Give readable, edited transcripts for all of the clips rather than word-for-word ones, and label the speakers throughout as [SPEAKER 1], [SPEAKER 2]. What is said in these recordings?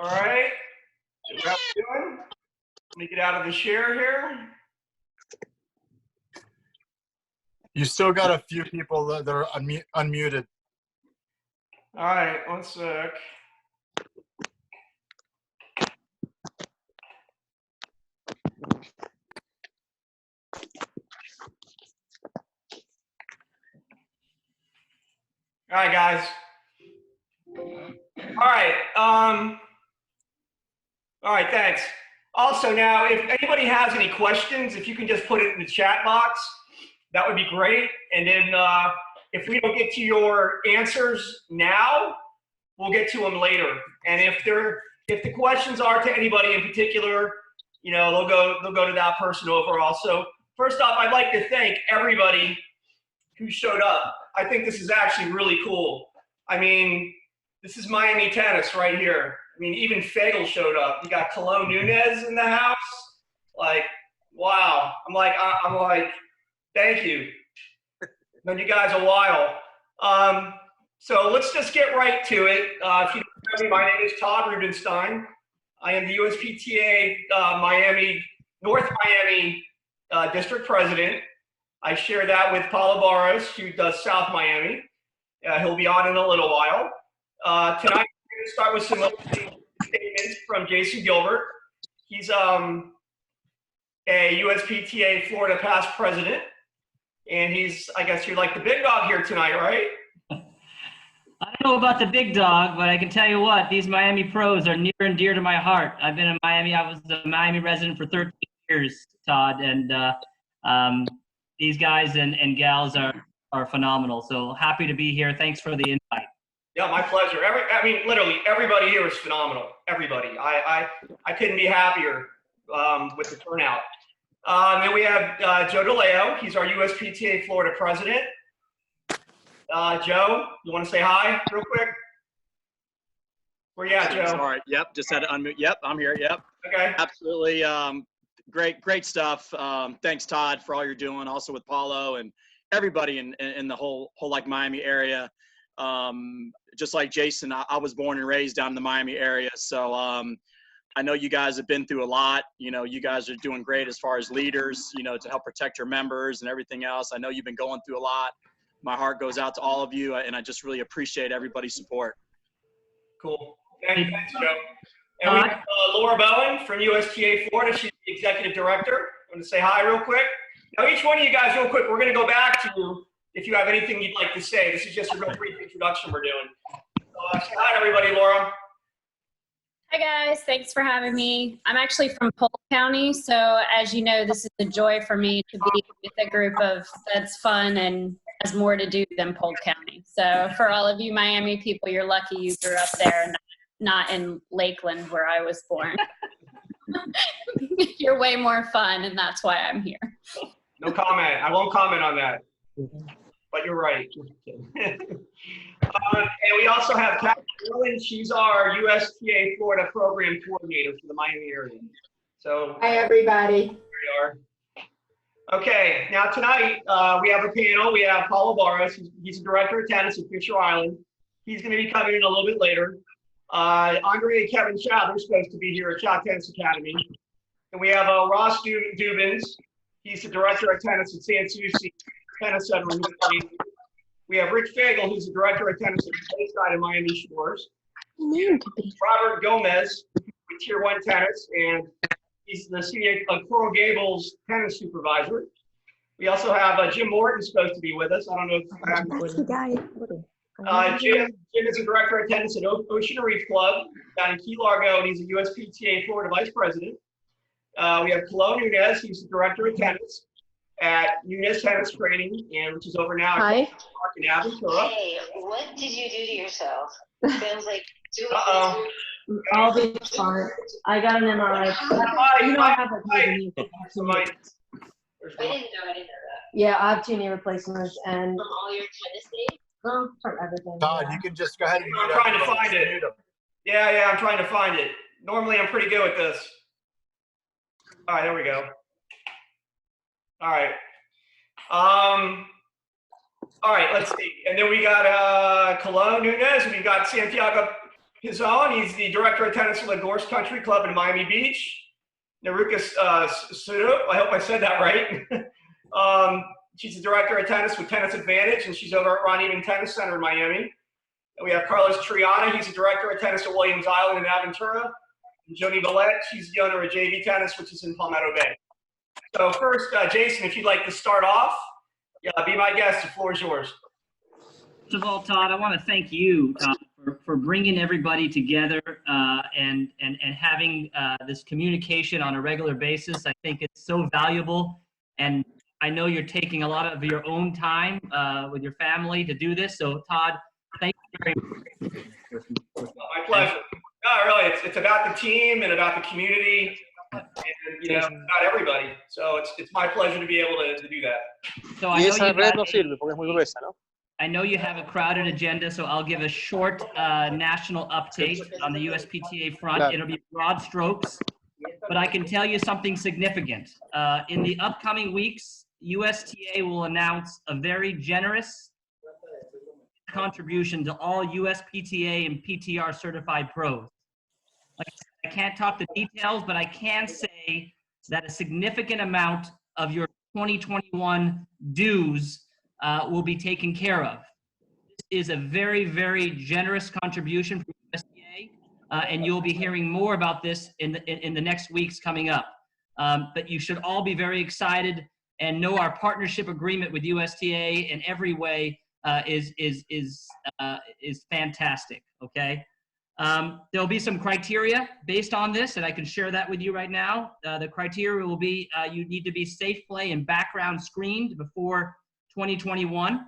[SPEAKER 1] All right. How we doing? Let me get out of the share here.
[SPEAKER 2] You still got a few people that are unmuted.
[SPEAKER 1] All right, one sec. All right, guys. All right. All right, thanks. Also, now, if anybody has any questions, if you can just put it in the chat box, that would be great. And then if we don't get to your answers now, we'll get to them later. And if the questions are to anybody in particular, you know, they'll go to that person overall. So first off, I'd like to thank everybody who showed up. I think this is actually really cool. I mean, this is Miami tennis right here. I mean, even Fagel showed up. You got Cologne Nunez in the house. Like, wow. I'm like, thank you. Known you guys a while. So let's just get right to it. If you don't know me, my name is Todd Rubenstein. I am the USPTA Miami, North Miami District President. I share that with Paulo Barros, who does South Miami. He'll be on in a little while. Tonight, we're going to start with some opening statements from Jason Gilbert. He's a USPTA Florida past president, and he's, I guess you're like the big dog here tonight, right?
[SPEAKER 3] I don't know about the big dog, but I can tell you what, these Miami pros are near and dear to my heart. I've been in Miami. I was a Miami resident for 13 years, Todd, and these guys and gals are phenomenal. So happy to be here. Thanks for the invite.
[SPEAKER 1] Yeah, my pleasure. I mean, literally, everybody here is phenomenal. Everybody. I couldn't be happier with the turnout. Then we have Joe DeLeo. He's our USPTA Florida president. Joe, you want to say hi real quick? Where you at, Joe?
[SPEAKER 4] Sorry. Yep, just had to unmute. Yep, I'm here. Yep.
[SPEAKER 1] Okay.
[SPEAKER 4] Absolutely. Great stuff. Thanks, Todd, for all you're doing. Also with Paulo and everybody in the whole like Miami area. Just like Jason, I was born and raised down in the Miami area, so I know you guys have been through a lot. You know, you guys are doing great as far as leaders, you know, to help protect your members and everything else. I know you've been going through a lot. My heart goes out to all of you, and I just really appreciate everybody's support.
[SPEAKER 1] Cool. Thanks, Joe. And we have Laura Bowen from USPTA Florida. She's the executive director. I'm going to say hi real quick. Now, each one of you guys, real quick, we're going to go back to you if you have anything you'd like to say. This is just a real brief introduction we're doing. So, say hi, everybody, Laura.
[SPEAKER 5] Hi, guys. Thanks for having me. I'm actually from Polk County, so as you know, this is a joy for me to be with a group that's fun and has more to do than Polk County. So for all of you Miami people, you're lucky you grew up there, not in Lakeland where I was born. You're way more fun, and that's why I'm here.
[SPEAKER 1] No comment. I won't comment on that. But you're right. And we also have Kathy Dillon. She's our USPTA Florida program coordinator for the Miami area. So
[SPEAKER 6] hi, everybody.
[SPEAKER 1] Here we are. Okay, now tonight we have a panel. We have Paulo Barros. He's the director of tennis at Fisher Island. He's going to be coming in a little bit later. Andre and Kevin Chow, they're supposed to be here at Chow Tennis Academy. And we have Ross Dubins. He's the director of tennis at San Souci Tennis Center in Miami. We have Rich Fagel, who's the director of tennis at Bayside in Miami Shores. Robert Gomez with Tier 1 Tennis, and he's the CA Coral Gables tennis supervisor. We also have Jim Morton supposed to be with us. I don't know if
[SPEAKER 6] that's the guy.
[SPEAKER 1] Jim is the director of tennis at Ocean Reef Club down in Key Largo, and he's a USPTA Florida vice president. We have Cologne Nunez. He's the director of tennis at Nunez Tennis Training, and which is over now at Park in Aventura.
[SPEAKER 7] Hey, what did you do to yourself? Sounds like
[SPEAKER 6] I'll be fine. I got an MRI. You don't have a knee.
[SPEAKER 7] I didn't know that.
[SPEAKER 6] Yeah, I have 2 knee replacements and
[SPEAKER 7] From all your tennis days?
[SPEAKER 6] from everything.
[SPEAKER 2] Todd, you can just go ahead and
[SPEAKER 1] I'm trying to find it. Yeah, I'm trying to find it. Normally, I'm pretty good with this. All right, there we go. All right. All right, let's see. And then we got Cologne Nunez. We got Santiago his own. He's the director of tennis for the Gorse Country Club in Miami Beach. Naruka Sudo, I hope I said that right. She's the director of tennis with Tennis Advantage, and she's over at Ron Even Tennis Center in Miami. And we have Carlos Triana. He's the director of tennis at Williams Island in Aventura. And Joni Villette, she's the owner of JV Tennis, which is in Palmetto Bay. So first, Jason, if you'd like to start off, be my guest. The floor is yours.
[SPEAKER 3] First of all, Todd, I want to thank you, Todd, for bringing everybody together and having this communication on a regular basis. I think it's so valuable, and I know you're taking a lot of your own time with your family to do this. So, Todd, thank you very much.
[SPEAKER 1] My pleasure. No, really, it's about the team and about the community, and about everybody. So it's my pleasure to be able to do that.
[SPEAKER 3] So I know you have a crowded agenda, so I'll give a short national update on the USPTA front. It'll be broad strokes, but I can tell you something significant. In the upcoming weeks, USTA will announce a very generous contribution to all USPTA and PTR certified pros. Like I said, I can't talk the details, but I can say that a significant amount of your 2021 dues will be taken care of. This is a very, very generous contribution from USDA, and you'll be hearing more about this in the next weeks coming up. But you should all be very excited and know our partnership agreement with USDA in every way is fantastic. Okay, there'll be some criteria based on this, and I can share that with you right now. The criteria will be you need to be safe play and background screened before 2021.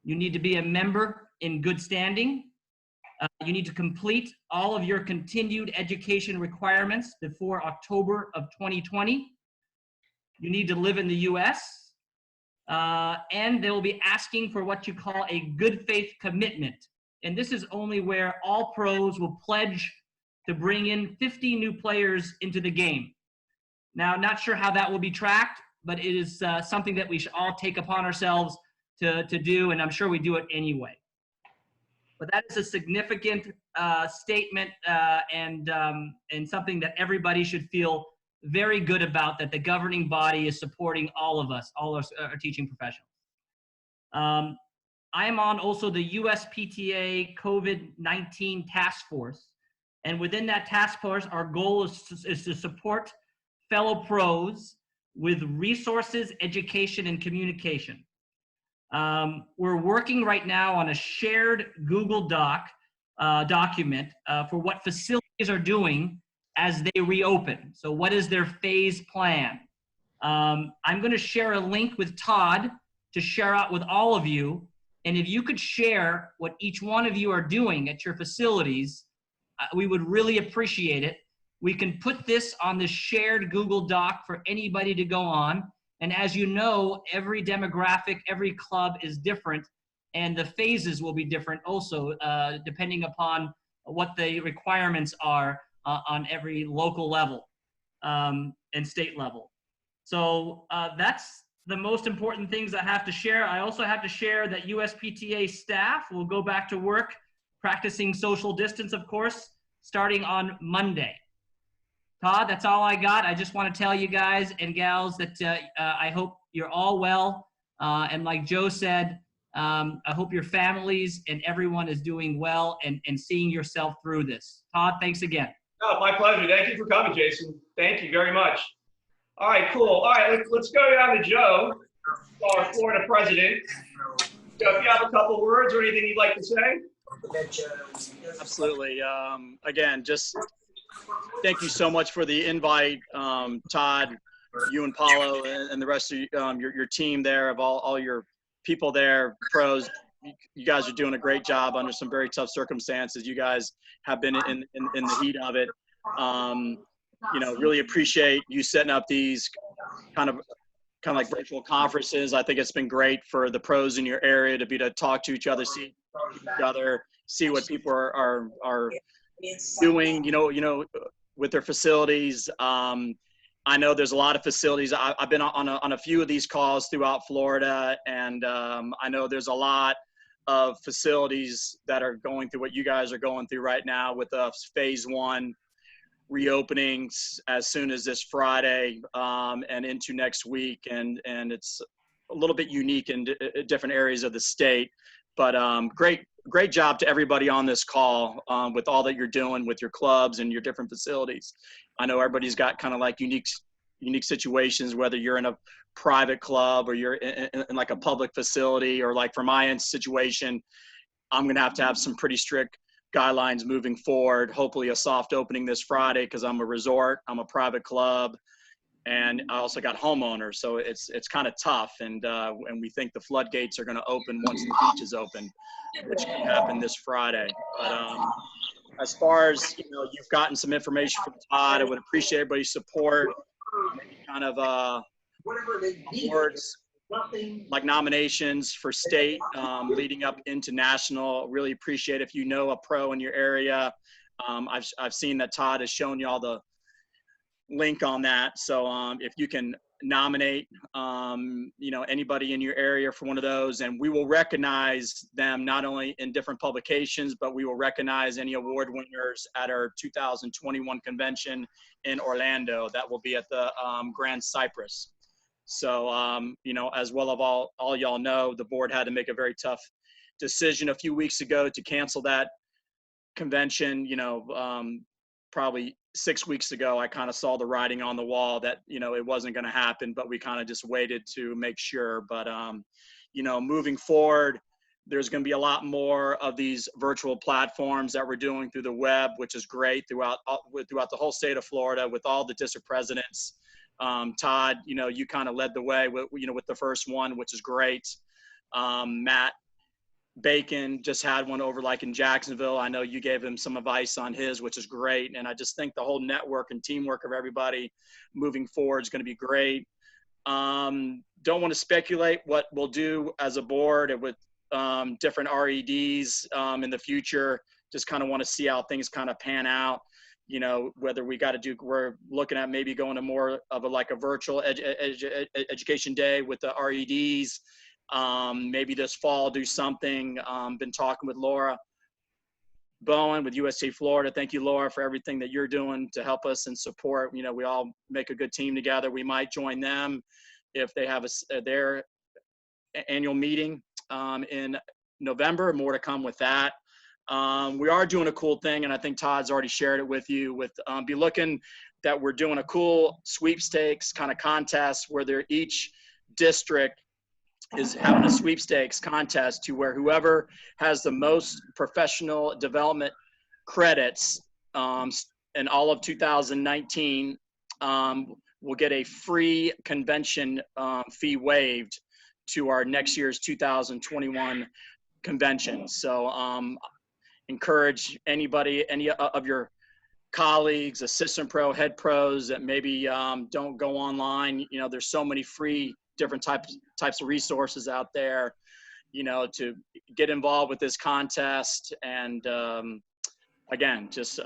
[SPEAKER 3] You need to be a member in good standing. You need to complete all of your continued education requirements before October of 2020. You need to live in the US. And they will be asking for what you call a good faith commitment. And this is only where all pros will pledge to bring in 50 new players into the game. Now, not sure how that will be tracked, but it is something that we should all take upon ourselves to do, and I'm sure we do it anyway. But that is a significant statement and something that everybody should feel very good about, that the governing body is supporting all of us, all our teaching professionals. I am on also the USPTA COVID-19 task force. And within that task force, our goal is to support fellow pros with resources, education, and communication. We're working right now on a shared Google document for what facilities are doing as they reopen. So what is their phase plan? I'm going to share a link with Todd to share out with all of you. And if you could share what each one of you are doing at your facilities, we would really appreciate it. We can put this on the shared Google Doc for anybody to go on. And as you know, every demographic, every club is different, and the phases will be different also, depending upon what the requirements are on every local level and state level. So that's the most important things I have to share. I also have to share that USPTA staff will go back to work practicing social distance, of course, starting on Monday. Todd, that's all I got. I just want to tell you guys and gals that I hope you're all well. And like Joe said, I hope your families and everyone is doing well and seeing yourself through this. Todd, thanks again.
[SPEAKER 1] Oh, my pleasure. Thank you for coming, Jason. Thank you very much. All right, cool. All right, let's go down to Joe, our Florida president. Joe, if you have a couple words or anything you'd like to say.
[SPEAKER 4] Absolutely. Again, just thank you so much for the invite, Todd, you and Paulo, and the rest of your team there, of all your people there, pros. You guys are doing a great job under some very tough circumstances. You guys have been in the heat of it. You know, really appreciate you setting up these kind of like virtual conferences. I think it's been great for the pros in your area to be to talk to each other, see each other, see what people are doing, you know, with their facilities. I know there's a lot of facilities. I've been on a few of these calls throughout Florida, and I know there's a lot of facilities that are going through what you guys are going through right now with phase 1 reopenings as soon as this Friday and into next week. And it's a little bit unique in different areas of the state. But great job to everybody on this call with all that you're doing with your clubs and your different facilities. I know everybody's got kind of like unique situations, whether you're in a private club or you're in like a public facility, or like for my situation, I'm going to have some pretty strict guidelines moving forward. Hopefully a soft opening this Friday because I'm a resort, I'm a private club, and I also got homeowners. So it's kind of tough. And we think the floodgates are going to open once the beach is open, which can happen this Friday. But as far as, you've gotten some information from Todd, I would appreciate everybody's support. Maybe kind of awards, like nominations for state leading up into national. Really appreciate if you know a pro in your area. I've seen that Todd has shown you all the link on that. So if you can nominate, anybody in your area for one of those, and we will recognize them not only in different publications, but we will recognize any award winners at our 2021 convention in Orlando. That will be at the Grand Cypress. So, as well of all y'all know, the board had to make a very tough decision a few weeks ago to cancel that convention. Probably 6 weeks ago, I kind of saw the writing on the wall that, it wasn't going to happen, but we kind of just waited to make sure. But, moving forward, there's going to be a lot more of these virtual platforms that we're doing through the web, which is great throughout the whole state of Florida with all the district presidents. Todd, you kind of led the way with the first one, which is great. Matt Bacon just had one over like in Jacksonville. I know you gave him some advice on his, which is great. And I just think the whole network and teamwork of everybody moving forward is going to be great. Don't want to speculate what we'll do as a board with different REDs in the future. Just kind of want to see how things kind of pan out. Whether we're looking at maybe going to more of a virtual education day with the REDs. Maybe this fall do something. Been talking with Laura Bowen with USPTA Florida. Thank you, Laura, for everything that you're doing to help us and support. We all make a good team together. We might join them if they have their annual meeting in November. More to come with that. We are doing a cool thing, and I think Todd's already shared it with you. Be looking that we're doing a cool sweepstakes kind of contest where each district is having a sweepstakes contest to where whoever has the most professional development credits in all of 2019 will get a free convention fee waived to our next year's 2021 convention. So encourage any of your colleagues, assistant pro, head pros that maybe don't go online. There's so many free different types of resources out there, to get involved with this contest. And again, just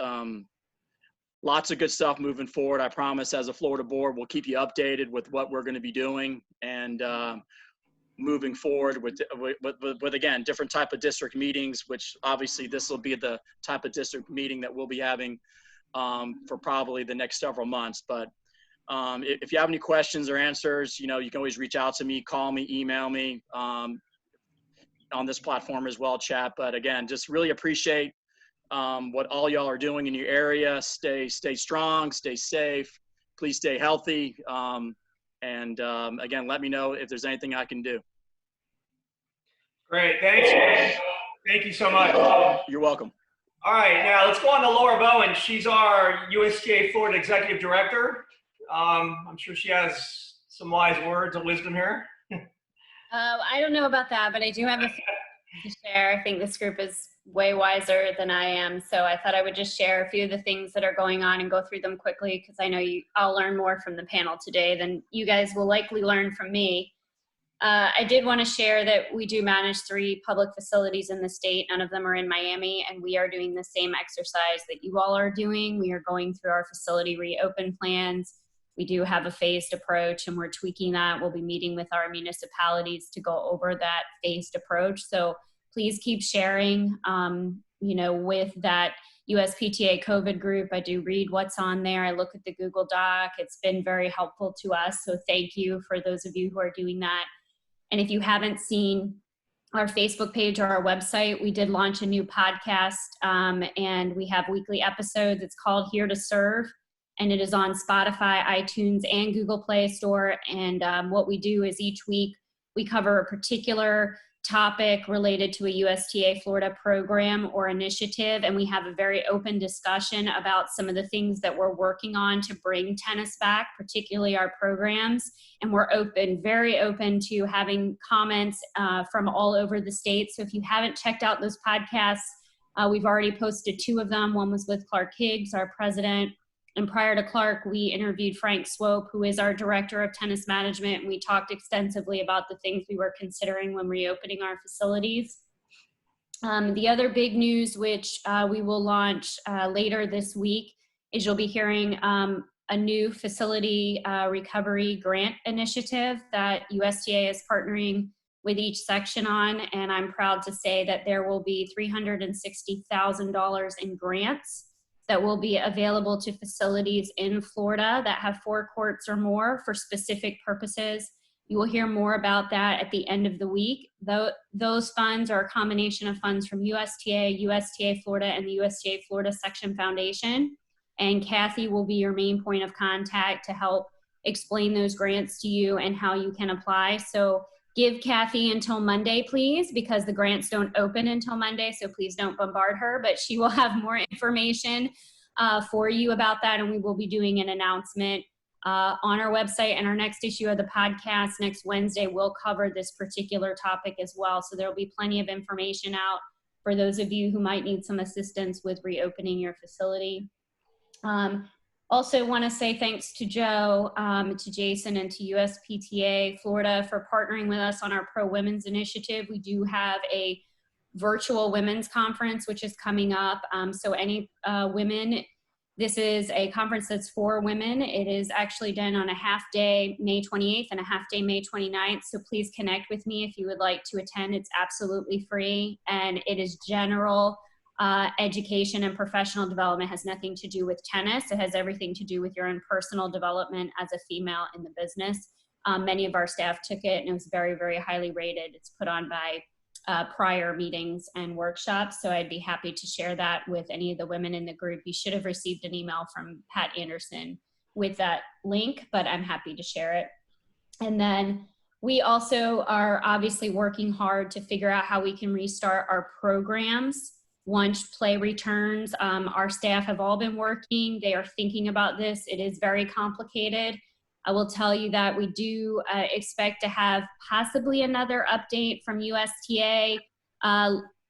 [SPEAKER 4] lots of good stuff moving forward. I promise as a Florida board, we'll keep you updated with what we're going to be doing and moving forward with again, different type of district meetings, which obviously this will be the type of district meeting that we'll be having for probably the next several months. But if you have any questions or answers, you can always reach out to me, call me, email me on this platform as well, chat. But again, just really appreciate what all y'all are doing in your area. Stay strong, stay safe, please stay healthy. And again, let me know if there's anything I can do.
[SPEAKER 1] Great, thanks. Thank you so much.
[SPEAKER 4] You're welcome.
[SPEAKER 1] All right, now let's go on to Laura Bowen. She's our USPTA Florida Executive Director. I'm sure she has some wise words of wisdom here.
[SPEAKER 5] I don't know about that, but I do have a few to share. I think this group is way wiser than I am, so I thought I would just share a few of the things that are going on and go through them quickly, because I know I'll learn more from the panel today than you guys will likely learn from me. I did want to share that we do manage 3 public facilities in the state. None of them are in Miami, and we are doing the same exercise that you all are doing. We are going through our facility reopen plans. We do have a phased approach, and we're tweaking that. We'll be meeting with our municipalities to go over that phased approach. So please keep sharing, with that USPTA COVID group. I do read what's on there. I look at the Google Doc. It's been very helpful to us. So thank you for those of you who are doing that. And if you haven't seen our Facebook page or our website, we did launch a new podcast, and we have weekly episodes. It's called Here to Serve, and it is on Spotify, iTunes, and Google Play Store. And what we do is each week we cover a particular topic related to a USTA Florida program or initiative, and we have a very open discussion about some of the things that we're working on to bring tennis back, particularly our programs. And we're open, very open to having comments from all over the state. So if you haven't checked out those podcasts, we've already posted 2 of them. One was with Clark Higgs, our president. And prior to Clark, we interviewed Frank Swope, who is our director of tennis management. And we talked extensively about the things we were considering when reopening our facilities. The other big news, which we will launch later this week, is you'll be hearing a new facility recovery grant initiative that USTA is partnering with each section on. And I'm proud to say that there will be $360,000 in grants that will be available to facilities in Florida that have 4 courts or more for specific purposes. You will hear more about that at the end of the week. Those funds are a combination of funds from USTA, USTA Florida, and the USTA Florida Section Foundation. And Kathy will be your main point of contact to help explain those grants to you and how you can apply. So give Kathy until Monday, please, because the grants don't open until Monday, so please don't bombard her, but she will have more information for you about that, and we will be doing an announcement on our website. And our next issue of the podcast next Wednesday will cover this particular topic as well, so there will be plenty of information out for those of you who might need some assistance with reopening your facility. Also want to say thanks to Joe, to Jason, and to USPTA Florida for partnering with us on our Pro Women's Initiative. We do have a virtual women's conference, which is coming up. So any women, this is a conference that's for women. It is actually done on a half day, May 28th, and a half day, May 29th. So please connect with me if you would like to attend. It's absolutely free, and it is general education and professional development. Has nothing to do with tennis. It has everything to do with your own personal development as a female in the business. Many of our staff took it, and it was very, very highly rated. It's put on by prior meetings and workshops. So I'd be happy to share that with any of the women in the group. You should have received an email from Pat Anderson with that link, but I'm happy to share it. And then we also are obviously working hard to figure out how we can restart our programs once play returns. Our staff have all been working. They are thinking about this. It is very complicated. I will tell you that we do expect to have possibly another update from USTA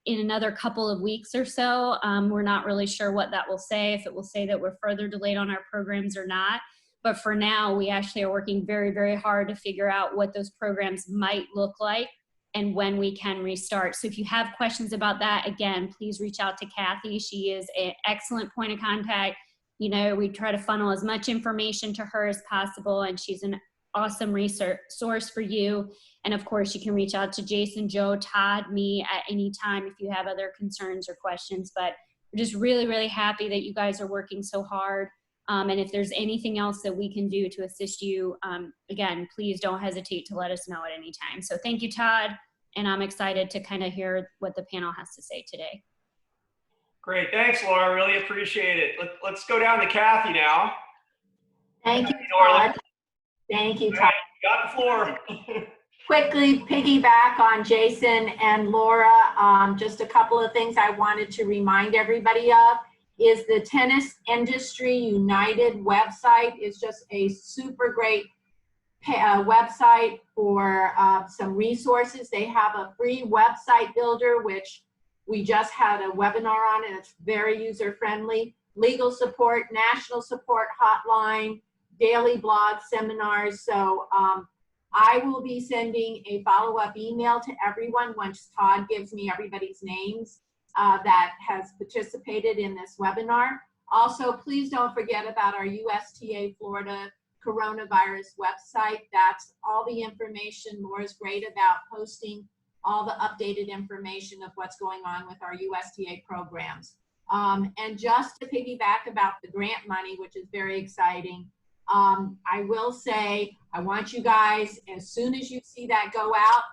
[SPEAKER 5] in another couple of weeks or so. We're not really sure what that will say, if it will say that we're further delayed on our programs or not. But for now, we actually are working very, very hard to figure out what those programs might look like and when we can restart. So if you have questions about that, again, please reach out to Kathy. She is an excellent point of contact. You know, we try to funnel as much information to her as possible, and she's an awesome resource for you. And of course, you can reach out to Jason, Joe, Todd, me at any time if you have other concerns or questions. But we're just really, really happy that you guys are working so hard. And if there's anything else that we can do to assist you, again, please don't hesitate to let us know at any time. So thank you, Todd. And I'm excited to kind of hear what the panel has to say today.
[SPEAKER 1] Great. Thanks, Laura. Really appreciate it. Let's go down to Kathy now.
[SPEAKER 8] Thank you, Todd. Thank you, Todd.
[SPEAKER 1] You got the floor.
[SPEAKER 8] Quickly piggyback on Jason and Laura. Just a couple of things I wanted to remind everybody of is the Tennis Industry United website is just a super great website for some resources. They have a free website builder, which we just had a webinar on, and it's very user-friendly. Legal support, national support hotline, daily blog seminars. So I will be sending a follow-up email to everyone once Todd gives me everybody's names that has participated in this webinar. Also, please don't forget about our USTA Florida coronavirus website. That's all the information. Laura's great about posting all the updated information of what's going on with our USTA programs. And just to piggyback about the grant money, which is very exciting, I will say, I want you guys, as soon as you see that go out,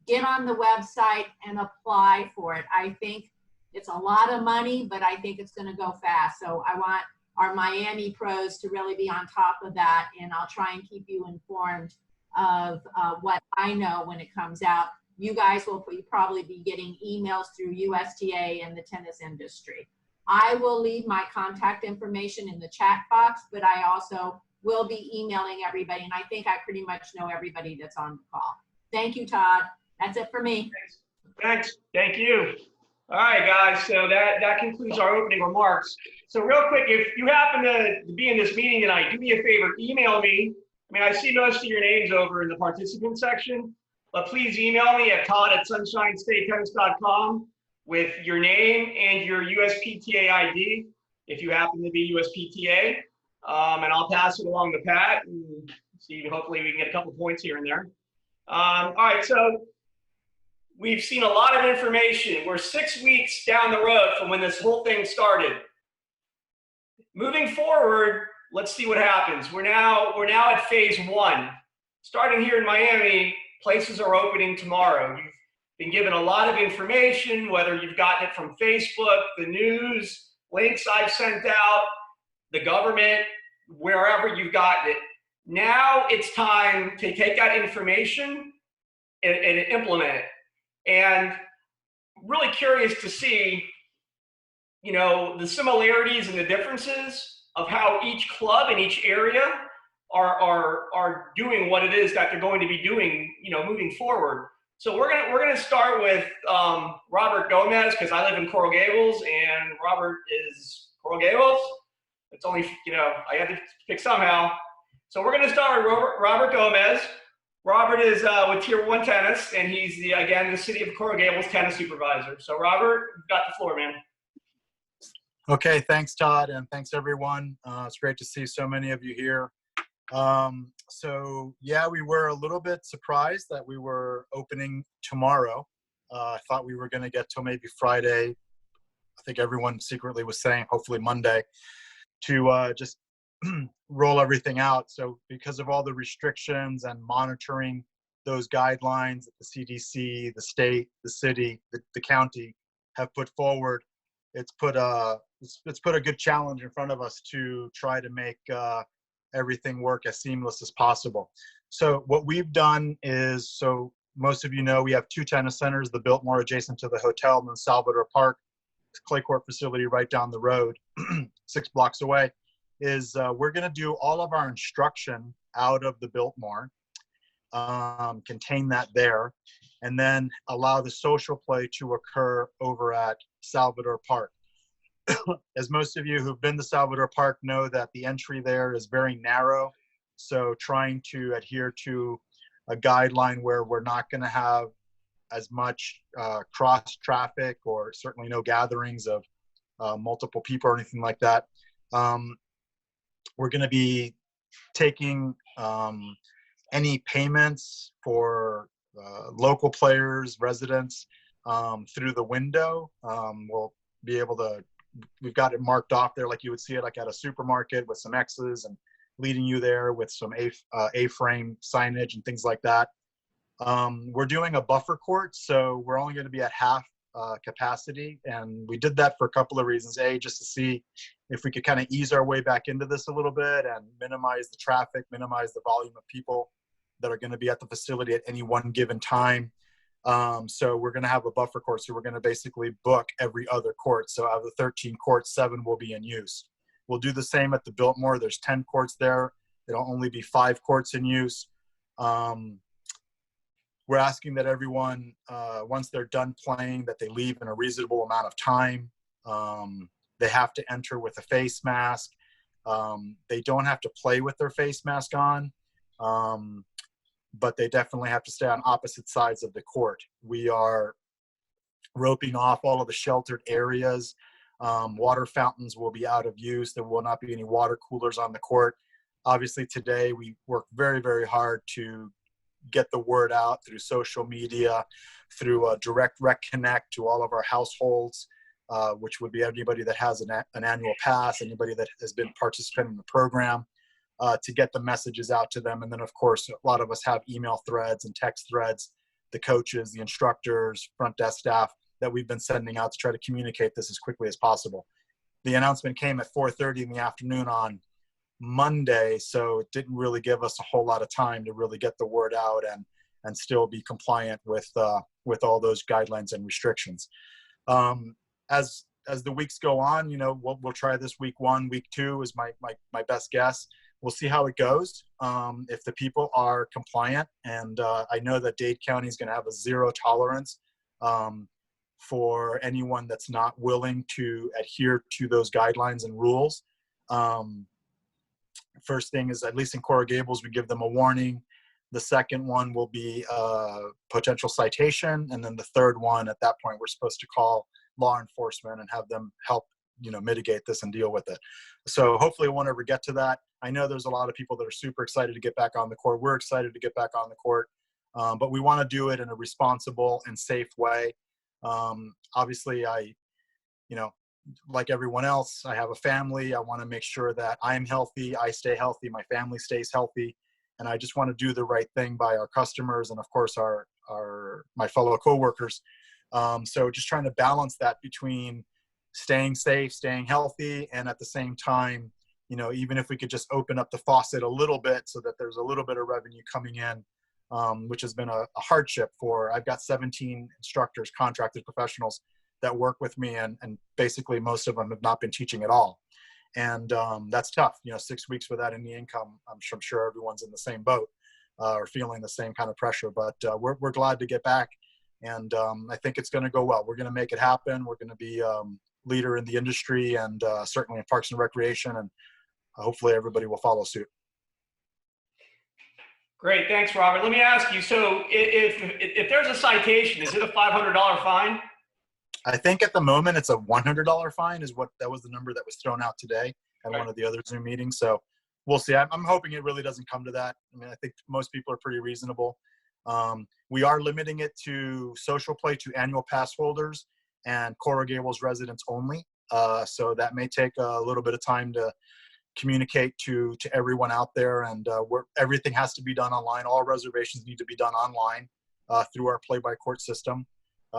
[SPEAKER 8] get on the website and apply for it. I think it's a lot of money, but I think it's going to go fast. So I want our Miami pros to really be on top of that, and I'll try and keep you informed of what I know when it comes out. You guys will probably be getting emails through USTA and the tennis industry. I will leave my contact information in the chat box, but I also will be emailing everybody, and I think I pretty much know everybody that's on the call. Thank you, Todd. That's it for me.
[SPEAKER 1] Thanks. Thank you. All right, guys. So that concludes our opening remarks. So real quick, if you happen to be in this meeting tonight, do me a favor, email me. I mean, I see most of your names over in the participant section, but please email me at todd@sunshinestatetennis.com with your name and your USPTA ID, if you happen to be USPTA. And I'll pass it along to Pat and see, hopefully we can get a couple points here and there. All right, so we've seen a lot of information. We're 6 weeks down the road from when this whole thing started. Moving forward, let's see what happens. We're now at phase 1. Starting here in Miami, places are opening tomorrow. You've been given a lot of information, whether you've gotten it from Facebook, the news, links I've sent out, the government, wherever you've gotten it. Now it's time to take that information and implement it. And really curious to see, you know, the similarities and the differences of how each club in each area are doing what it is that they're going to be doing, you know, moving forward. So we're gonna start with Robert Gomez, because I live in Coral Gables and Robert is Coral Gables. It's only, you know, I had to pick somehow. So we're gonna start with Robert Gomez. Robert is with Tier 1 Tennis, and he's again the City of Coral Gables tennis supervisor. So Robert, you've got the floor, man.
[SPEAKER 2] Okay, thanks, Todd, and thanks everyone. It's great to see so many of you here. So yeah, we were a little bit surprised that we were opening tomorrow. I thought we were going to get till maybe Friday. I think everyone secretly was saying hopefully Monday to just roll everything out. So because of all the restrictions and monitoring those guidelines that the CDC, the state, the city, the county have put forward, it's put a good challenge in front of us to try to make everything work as seamless as possible. So what we've done is, so most of you know, we have 2 tennis centers, the Biltmore adjacent to the hotel and then Salvador Park, clay court facility right down the road, 6 blocks away, is we're gonna do all of our instruction out of the Biltmore, contain that there, and then allow the social play to occur over at Salvador Park. As most of you who've been to Salvador Park know, that the entry there is very narrow. So trying to adhere to a guideline where we're not going to have as much cross traffic, or certainly no gatherings of multiple people or anything like that. We're going to be taking any payments for local players, residents, through the window. We'll be able to, we've got it marked off there like you would see it like at a supermarket with some X's and leading you there with some A-frame signage and things like that. We're doing a buffer court, so we're only going to be at half capacity, and we did that for a couple of reasons. A, just to see if we could kind of ease our way back into this a little bit and minimize the traffic, minimize the volume of people that are going to be at the facility at any one given time. So we're going to have a buffer court. So we're going to basically book every other court. So out of the 13 courts, 7 will be in use. We'll do the same at the Biltmore. There's 10 courts there. There'll only be 5 courts in use. We're asking that everyone, once they're done playing, that they leave in a reasonable amount of time. They have to enter with a face mask. They don't have to play with their face mask on. But they definitely have to stay on opposite sides of the court. We are roping off all of the sheltered areas. Water fountains will be out of use. There will not be any water coolers on the court. Obviously today we worked very, very hard to get the word out through social media, through a direct rec connect to all of our households, which would be anybody that has an annual pass, anybody that has been participating in the program, to get the messages out to them. And then, of course, a lot of us have email threads and text threads, the coaches, the instructors, front desk staff that we've been sending out to try to communicate this as quickly as possible. The announcement came at 4:30 in the afternoon on Monday, so it didn't really give us a whole lot of time to really get the word out and still be compliant with all those guidelines and restrictions. As the weeks go on, we'll try this week 1, week 2 is my best guess. We'll see how it goes. If the people are compliant, and I know that Dade County is going to have a zero tolerance for anyone that's not willing to adhere to those guidelines and rules. First thing is, at least in Coral Gables, we give them a warning. The second one will be a potential citation. And then the third one, at that point, we're supposed to call law enforcement and have them help, mitigate this and deal with it. So hopefully it won't ever get to that. I know there's a lot of people that are super excited to get back on the court. We're excited to get back on the court, but we want to do it in a responsible and safe way. Obviously, like everyone else, I have a family. I want to make sure that I'm healthy, I stay healthy, my family stays healthy, and I just want to do the right thing by our customers and, of course, my fellow coworkers. So just trying to balance that between staying safe, staying healthy, and at the same time, even if we could just open up the faucet a little bit so that there's a little bit of revenue coming in, which has been a hardship I've got 17 instructors, contracted professionals that work with me, and basically most of them have not been teaching at all. And that's tough, 6 weeks without any income. I'm sure everyone's in the same boat or feeling the same kind of pressure, but we're glad to get back. And I think it's going to go well. We're going to make it happen. We're going to be leader in the industry, and certainly in Parks and Recreation, and hopefully everybody will follow suit.
[SPEAKER 1] Great, thanks, Robert. Let me ask you, so if there's a citation, is it a $500 fine?
[SPEAKER 2] I think at the moment it's a $100 fine that was the number that was thrown out today at one of the other Zoom meetings. So we'll see. I'm hoping it really doesn't come to that. I mean, I think most people are pretty reasonable. We are limiting it to social play to annual pass holders and Coral Gables residents only. So that may take a little bit of time to communicate to everyone out there. And everything has to be done online. All reservations need to be done online through our play-by-court system,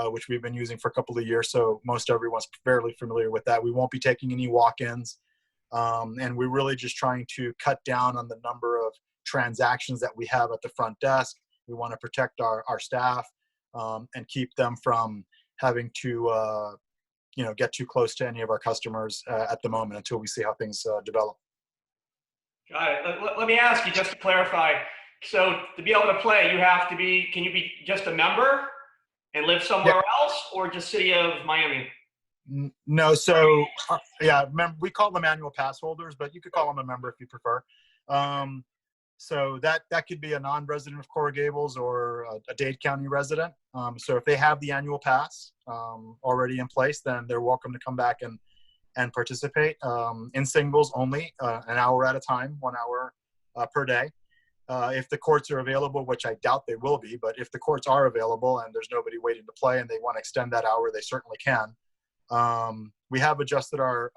[SPEAKER 2] which we've been using for a couple of years. So most everyone's fairly familiar with that. We won't be taking any walk-ins. And we're really just trying to cut down on the number of transactions that we have at the front desk. We want to protect our staff and keep them from having to, get too close to any of our customers at the moment until we see how things develop.
[SPEAKER 1] Got it. Let me ask you, just to clarify. So to be able to play, can you be just a member and live somewhere else, or just city of Miami?
[SPEAKER 2] No. So we call them annual pass holders, but you could call them a member if you prefer. So that could be a non-resident of Coral Gables or a Dade County resident. So if they have the annual pass already in place, then they're welcome to come back and participate in singles only, an hour at a time, 1 hour per day. If the courts are available, which I doubt they will be, but if the courts are available and there's nobody waiting to play and they want to extend that hour, they certainly can. We have adjusted our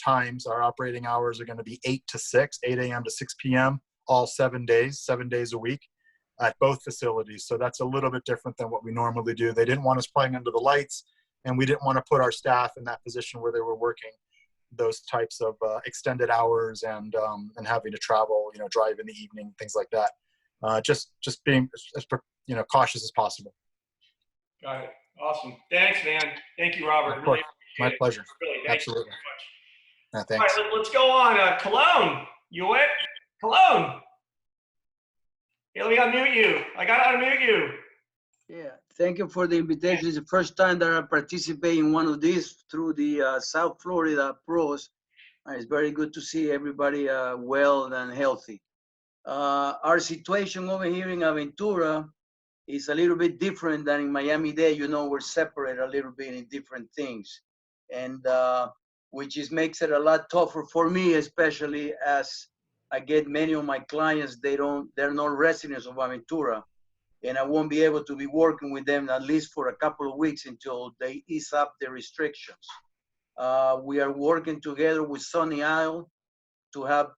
[SPEAKER 2] times. Our operating hours are going to be 8 a.m. to 6 p.m. all 7 days a week at both facilities. So that's a little bit different than what we normally do. They didn't want us playing under the lights, and we didn't want to put our staff in that position where they were working those types of extended hours and having to travel, drive in the evening, things like that. Just being as cautious as possible.
[SPEAKER 1] Got it. Awesome. Thanks, man. Thank you, Robert.
[SPEAKER 2] Of course.
[SPEAKER 1] Really
[SPEAKER 2] My pleasure.
[SPEAKER 1] Really,
[SPEAKER 2] Absolutely.
[SPEAKER 1] You very much.
[SPEAKER 2] Thanks.
[SPEAKER 1] All right, let's go on. Cologne. You it? Cologne. Hey, let me unmute you. I got to unmute you.
[SPEAKER 9] Yeah, thank you for the invitation. It's the first time that I participate in one of these through the South Florida Pros. It's very good to see everybody well and healthy. Our situation over here in Aventura is a little bit different than in Miami-Dade. We're separated a little bit in different things, and which makes it a lot tougher for me, especially as I get many of my clients, they're not residents of Aventura. and I won't be able to be working with them at least for a couple of weeks until they ease up the restrictions. We are working together with Sunny Isle to have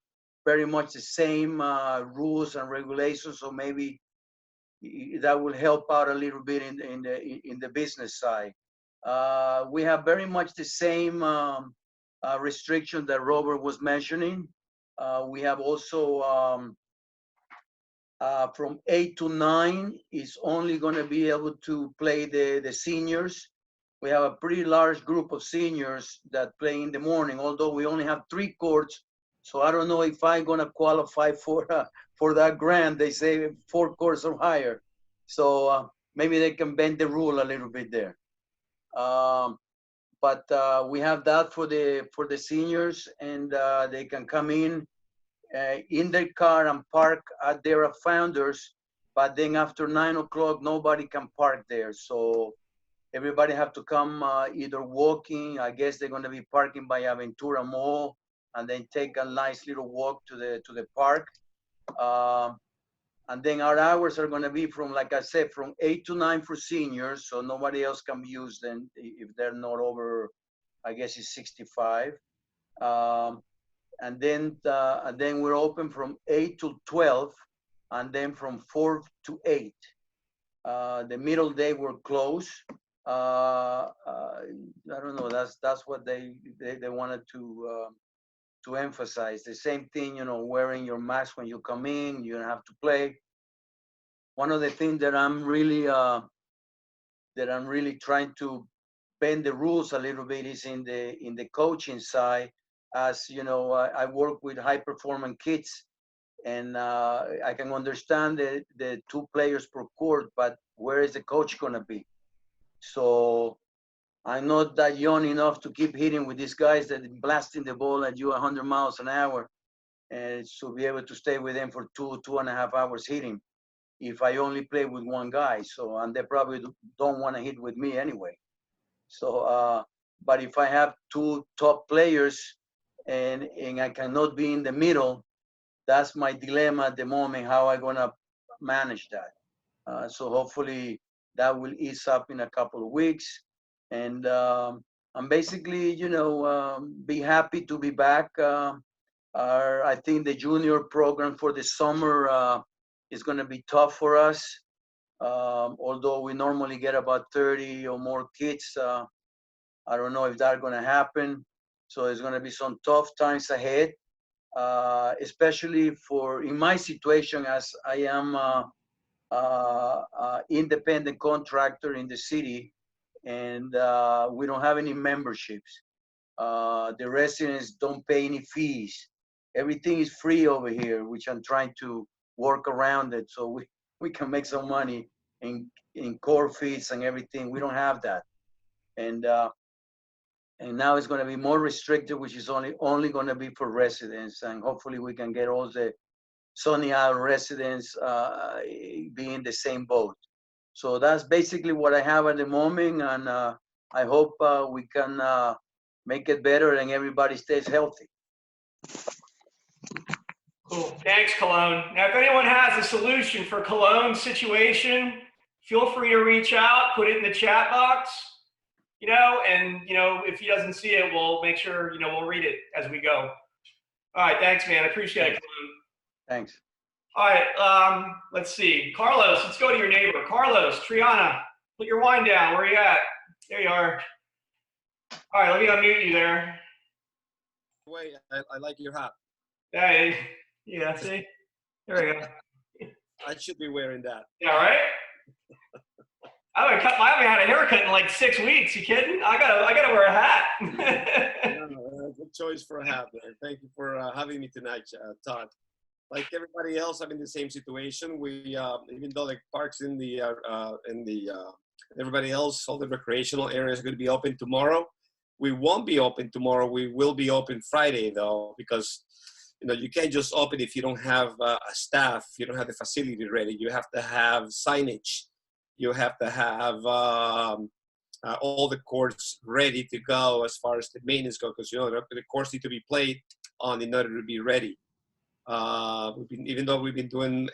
[SPEAKER 9] very much the same rules and regulations, so maybe that will help out a little bit in the business side. We have very much the same restriction that Robert was mentioning. We have also from 8 to 9 is only going to be able to play the seniors. We have a pretty large group of seniors that play in the morning, although we only have 3 courts. So I don't know if I'm going to qualify for that grant. They say 4 courts or higher. So maybe they can bend the rule a little bit there. But we have that for the seniors, and they can come in their car and park at their founders. But then after 9 o'clock, nobody can park there. So everybody have to come either walking. I guess they're going to be parking by Aventura Mall, and then take a nice little walk to the park. And then our hours are going to be from, like I said, from 8 to 9 for seniors, so nobody else can use them if they're not over, I guess it's 65. And then we're open from 8 to 12, and then from 4 to 8. The middle day we're closed. I don't know. That's what they wanted to emphasize. The same thing, wearing your mask when you come in. You don't have to play. One of the things that I'm really trying to bend the rules a little bit is in the coaching side. As you know, I work with high performing kids, and I can understand the 2 players per court, but where is the coach going to be? So I'm not that young enough to keep hitting with these guys that are blasting the ball at you 100 miles an hour, and to be able to stay with them for 2.5 hours hitting if I only play with one guy. So, and they probably don't want to hit with me anyway. So, but if I have 2 top players and I cannot be in the middle, that's my dilemma at the moment, how I'm going to manage that. So hopefully that will ease up in a couple of weeks. And I'm basically, be happy to be back. I think the junior program for the summer is going to be tough for us. Although we normally get about 30 or more kids. I don't know if that's going to happen. So it's going to be some tough times ahead, especially in my situation, as I am independent contractor in the city, and we don't have any memberships. The residents don't pay any fees. Everything is free over here, which I'm trying to work around it so we can make some money in court fees and everything. We don't have that. And now it's going to be more restricted, which is only going to be for residents. And hopefully we can get all the Sunny Isle residents be in the same boat. So that's basically what I have at the moment. And I hope we can make it better and everybody stays healthy.
[SPEAKER 1] Cool. Thanks, Cologne. Now, if anyone has a solution for Cologne's situation, feel free to reach out, put it in the chat box, and, if he doesn't see it, we'll make sure, we'll read it as we go. All right. Thanks, man. I appreciate it, Cologne.
[SPEAKER 9] Thanks.
[SPEAKER 1] All right. Let's see. Carlos, let's go to your neighbor. Carlos, Triana, put your wine down. Where are you at? There you are. All right. Let me unmute you there.
[SPEAKER 10] Wait, I like your hat.
[SPEAKER 1] Hey. Yeah, see? There we go.
[SPEAKER 10] I should be wearing that.
[SPEAKER 1] Yeah, right? I haven't had a haircut in like 6 weeks. You kidding? I gotta wear a hat.
[SPEAKER 10] Good choice for a hat, man. Thank you for having me tonight, Todd. Like everybody else, I'm in the same situation. We, even though the parks everybody else, all the recreational areas are going to be open tomorrow. We won't be open tomorrow. We will be open Friday though, because you can't just open if you don't have a staff. You don't have the facility ready. You have to have signage. You have to have all the courts ready to go as far as the maintenance go, because the courts need to be played on in order to be ready. Even though we've been doing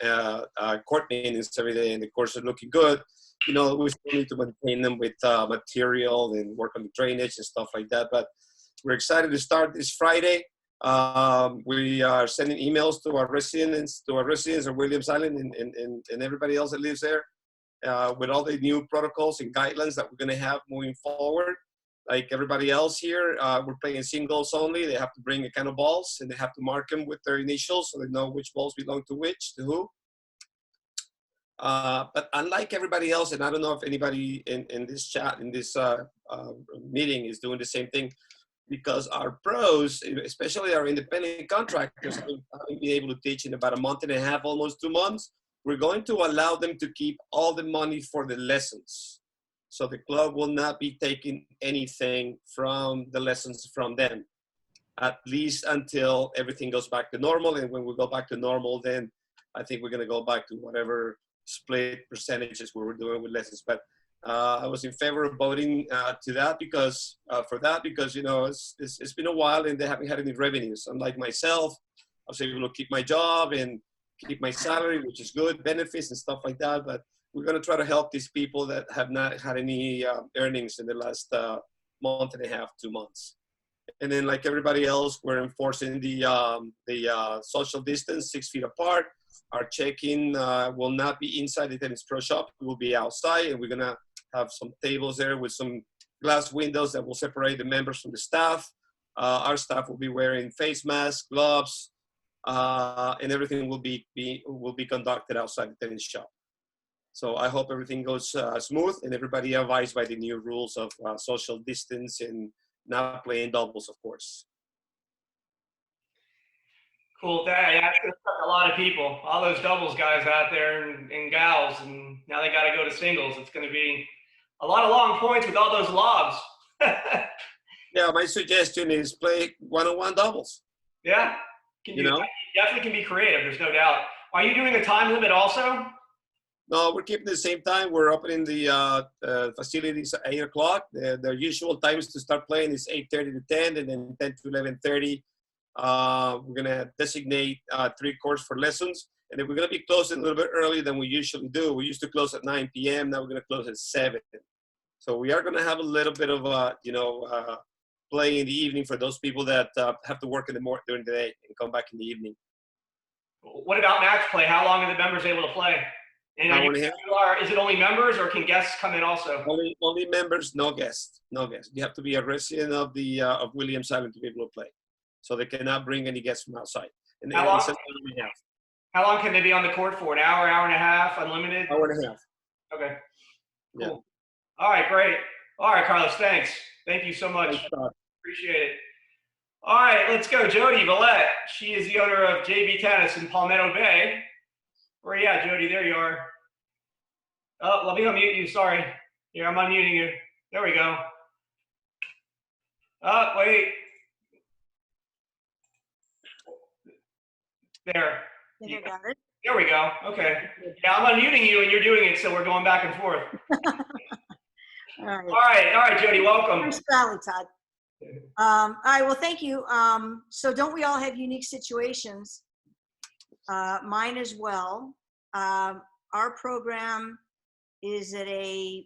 [SPEAKER 10] court maintenance every day and the courts are looking good, you know, we still need to maintain them with material and work on the drainage and stuff like that. But we're excited to start this Friday. We are sending emails to our residents of Williams Island and everybody else that lives there with all the new protocols and guidelines that we're going to have moving forward. Like everybody else here, we're playing singles only. They have to bring a can of balls and they have to mark them with their initials so they know which balls belong to which, to who. But unlike everybody else, and I don't know if anybody in this chat, in this meeting is doing the same thing, because our pros, especially our independent contractors, haven't been able to teach in about a month and a half, almost 2 months. We're going to allow them to keep all the money for the lessons. So the club will not be taking anything from the lessons from them, at least until everything goes back to normal. And when we go back to normal, then I think we're going to go back to whatever split percentages we were doing with lessons. But I was in favor of voting to that because you know it's been a while and they haven't had any revenues. Unlike myself, I was able to keep my job and keep my salary, which is good, benefits and stuff like that. But we're going to try to help these people that have not had any earnings in the last month and a half, 2 months. And then, like everybody else, we're enforcing the social distance, 6 feet apart. Our check-in will not be inside the tennis pro shop. It will be outside, and we're going to have some tables there with some glass windows that will separate the members from the staff. Our staff will be wearing face masks, gloves, and everything will be conducted outside the tennis shop. So I hope everything goes smooth and everybody abides by the new rules of social distance and not playing doubles, of course.
[SPEAKER 1] Cool. That's a lot of people, all those doubles guys out there and gals, and now they got to go to singles. It's going to be a lot of long points with all those lobs.
[SPEAKER 10] Yeah, my suggestion is play one-on-one doubles.
[SPEAKER 1] Yeah, you definitely can be creative. There's no doubt. Are you doing a time limit also?
[SPEAKER 10] No, we're keeping the same time. We're opening the facilities at 8 o'clock. The usual times to start playing is 8:30 to 10, and then 10 to 11:30. We're going to designate 3 courts for lessons. And then we're going to be closing a little bit earlier than we usually do. We used to close at 9 p.m. Now we're going to close at 7. So we are going to have a little bit of play in the evening for those people that have to work during the day and come back in the evening.
[SPEAKER 1] What about match play? How long are the members able to play? And is it only members, or can guests come in also?
[SPEAKER 10] Only members, no guests. No guests. You have to be a resident of of Williams Island to be able to play. So they cannot bring any guests from outside. And
[SPEAKER 1] how long can they be on the court for? An hour, hour and a half, unlimited?
[SPEAKER 10] Hour and a half.
[SPEAKER 1] Okay. Cool.
[SPEAKER 10] Yeah.
[SPEAKER 1] All right, great. All right, Carlos, thanks. Thank you so much. Appreciate it. All right, let's go. Jody Villette. She is the owner of JB Tennis in Palmetto Bay. Where are you at, Jody? There you are. Oh, let me unmute you. Sorry. Here, I'm unmuting you. There we go. Oh, wait. There.
[SPEAKER 11] You got it.
[SPEAKER 1] There we go. Okay. Yeah, I'm unmuting you and you're doing it, so we're going back and forth.
[SPEAKER 11] All right.
[SPEAKER 1] All right, Jody, welcome.
[SPEAKER 11] Thanks, Sally, Todd. All right, well, thank you. So don't we all have unique situations? Mine as well. Our program is at a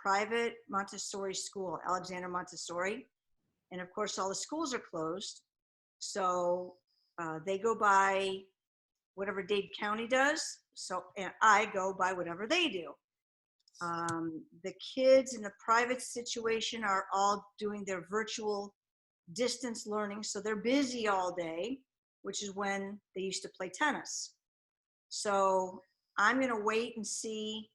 [SPEAKER 11] private Montessori school, Alexander Montessori. And of course, all the schools are closed. So they go by whatever Dade County does. And I go by whatever they do. The kids in the private situation are all doing their virtual distance learning. So they're busy all day, which is when they used to play tennis. So I'm going to wait and see,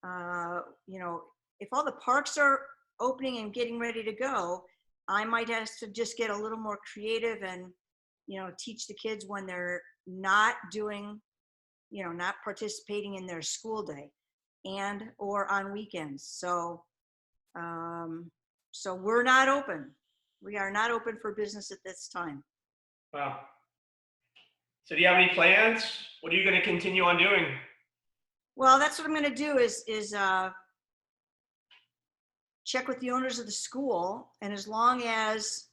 [SPEAKER 11] if all the parks are opening and getting ready to go, I might have to just get a little more creative and, teach the kids when they're not doing, not participating in their school day and or on weekends. So we're not open. We are not open for business at this time.
[SPEAKER 1] Wow. So do you have any plans? What are you going to continue on doing?
[SPEAKER 11] Well, that's what I'm going to do is check with the owners of the school. And as long as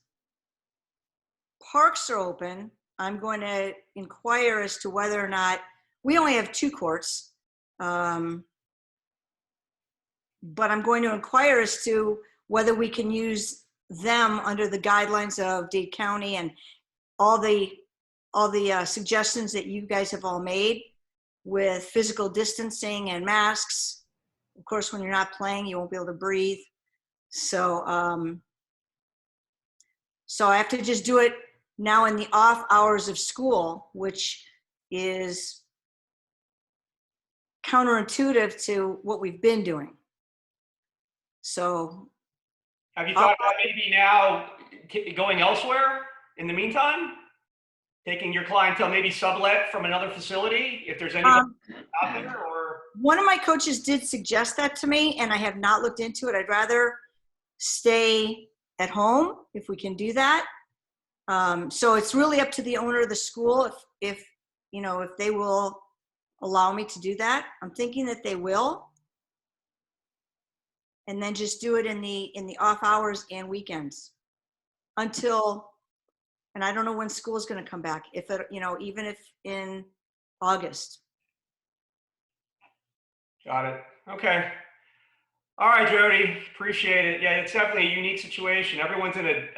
[SPEAKER 11] parks are open, I'm going to inquire as to whether or not, we only have 2 courts. But I'm going to inquire as to whether we can use them under the guidelines of Dade County and all the suggestions that you guys have all made with physical distancing and masks. Of course, when you're not playing, you won't be able to breathe. So, so I have to just do it now in the off hours of school, which is counterintuitive to what we've been doing. So,
[SPEAKER 1] have you thought about maybe now going elsewhere in the meantime? Taking your clientele, maybe sublet from another facility, if there's anyone out there, or?
[SPEAKER 11] One of my coaches did suggest that to me, and I have not looked into it. I'd rather stay at home if we can do that. So it's really up to the owner of the school if you know, if they will allow me to do that. I'm thinking that they will. And then just do it in the off hours and weekends until, and I don't know when school is going to come back. If it, you know, even if in August.
[SPEAKER 1] Got it. Okay. All right, Jody. Appreciate it. Yeah, it's definitely a unique situation. Everyone's in a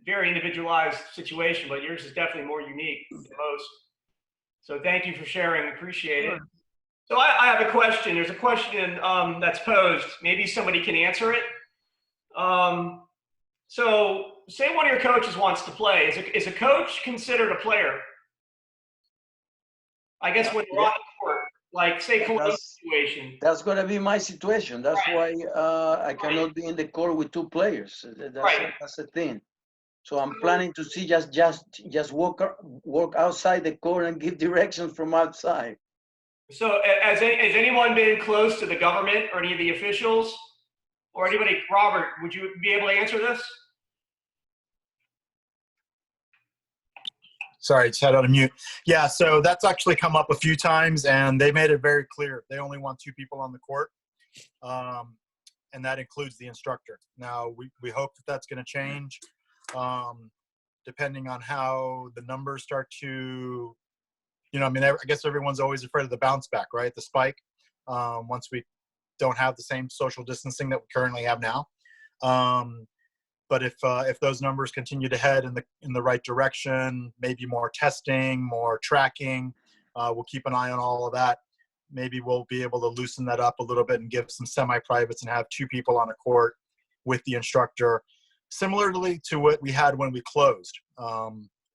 [SPEAKER 1] very individualized situation, but yours is definitely more unique than most. So thank you for sharing. Appreciate it. So I have a question. There's a question that's posed. Maybe somebody can answer it. So say one of your coaches wants to play. Is a coach considered a player? I guess when you're on the court, like say Colombia's situation.
[SPEAKER 9] That's going to be my situation. That's why I cannot be in the court with 2 players. That's the thing. So I'm planning to see just walk outside the court and give directions from outside.
[SPEAKER 1] So has anyone been close to the government or any of the officials or anybody? Robert, would you be able to answer this?
[SPEAKER 2] Sorry, it's had on mute. Yeah, so that's actually come up a few times, and they made it very clear. They only want 2 people on the court, and that includes the instructor. Now, we hope that that's going to change, depending on how the numbers start to, you know, I mean, I guess everyone's always afraid of the bounce back, right? The spike, once we don't have the same social distancing that we currently have now. But if those numbers continue to head in the right direction, maybe more testing, more tracking, we'll keep an eye on all of that. Maybe we'll be able to loosen that up a little bit and give some semi-privates and have 2 people on a court with the instructor, similarly to what we had when we closed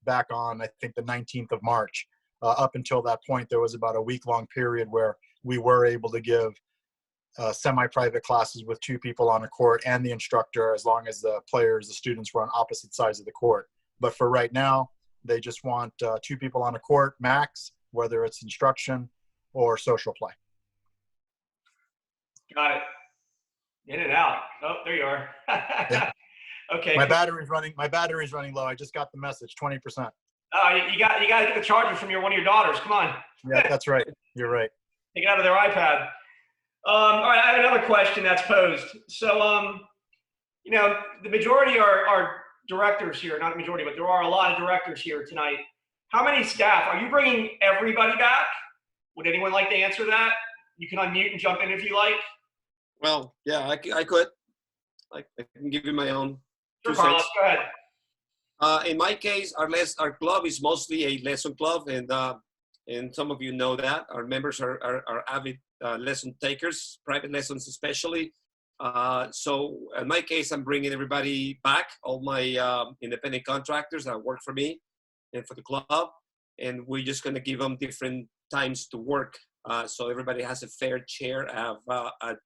[SPEAKER 2] back on, I think, the 19th of March. Up until that point, there was about a week-long period where we were able to give semi-private classes with 2 people on a court and the instructor, as long as the players, the students, were on opposite sides of the court. But for right now, they just want 2 people on a court max, whether it's instruction or social play.
[SPEAKER 1] Got it. In and out. Oh, there you are.
[SPEAKER 2] Yeah.
[SPEAKER 1] Okay.
[SPEAKER 2] My battery's running low. I just got the message, 20%.
[SPEAKER 1] You got to get the charger from one of your daughters. Come on.
[SPEAKER 2] Yeah, that's right. You're right.
[SPEAKER 1] Take it out of their iPad. All right, I have another question that's posed. So, you know, the majority are directors here, not the majority, but there are a lot of directors here tonight. How many staff? Are you bringing everybody back? Would anyone like to answer that? You can unmute and jump in if you like.
[SPEAKER 10] Well, yeah, I could. I can give you my own.
[SPEAKER 1] Sure, Carlos, go ahead.
[SPEAKER 10] In my case, our club is mostly a lesson club, and some of you know that. Our members are avid lesson takers, private lessons especially. So in my case, I'm bringing everybody back, all my independent contractors that work for me and for the club, and we're just going to give them different times to work, so everybody has a fair share of at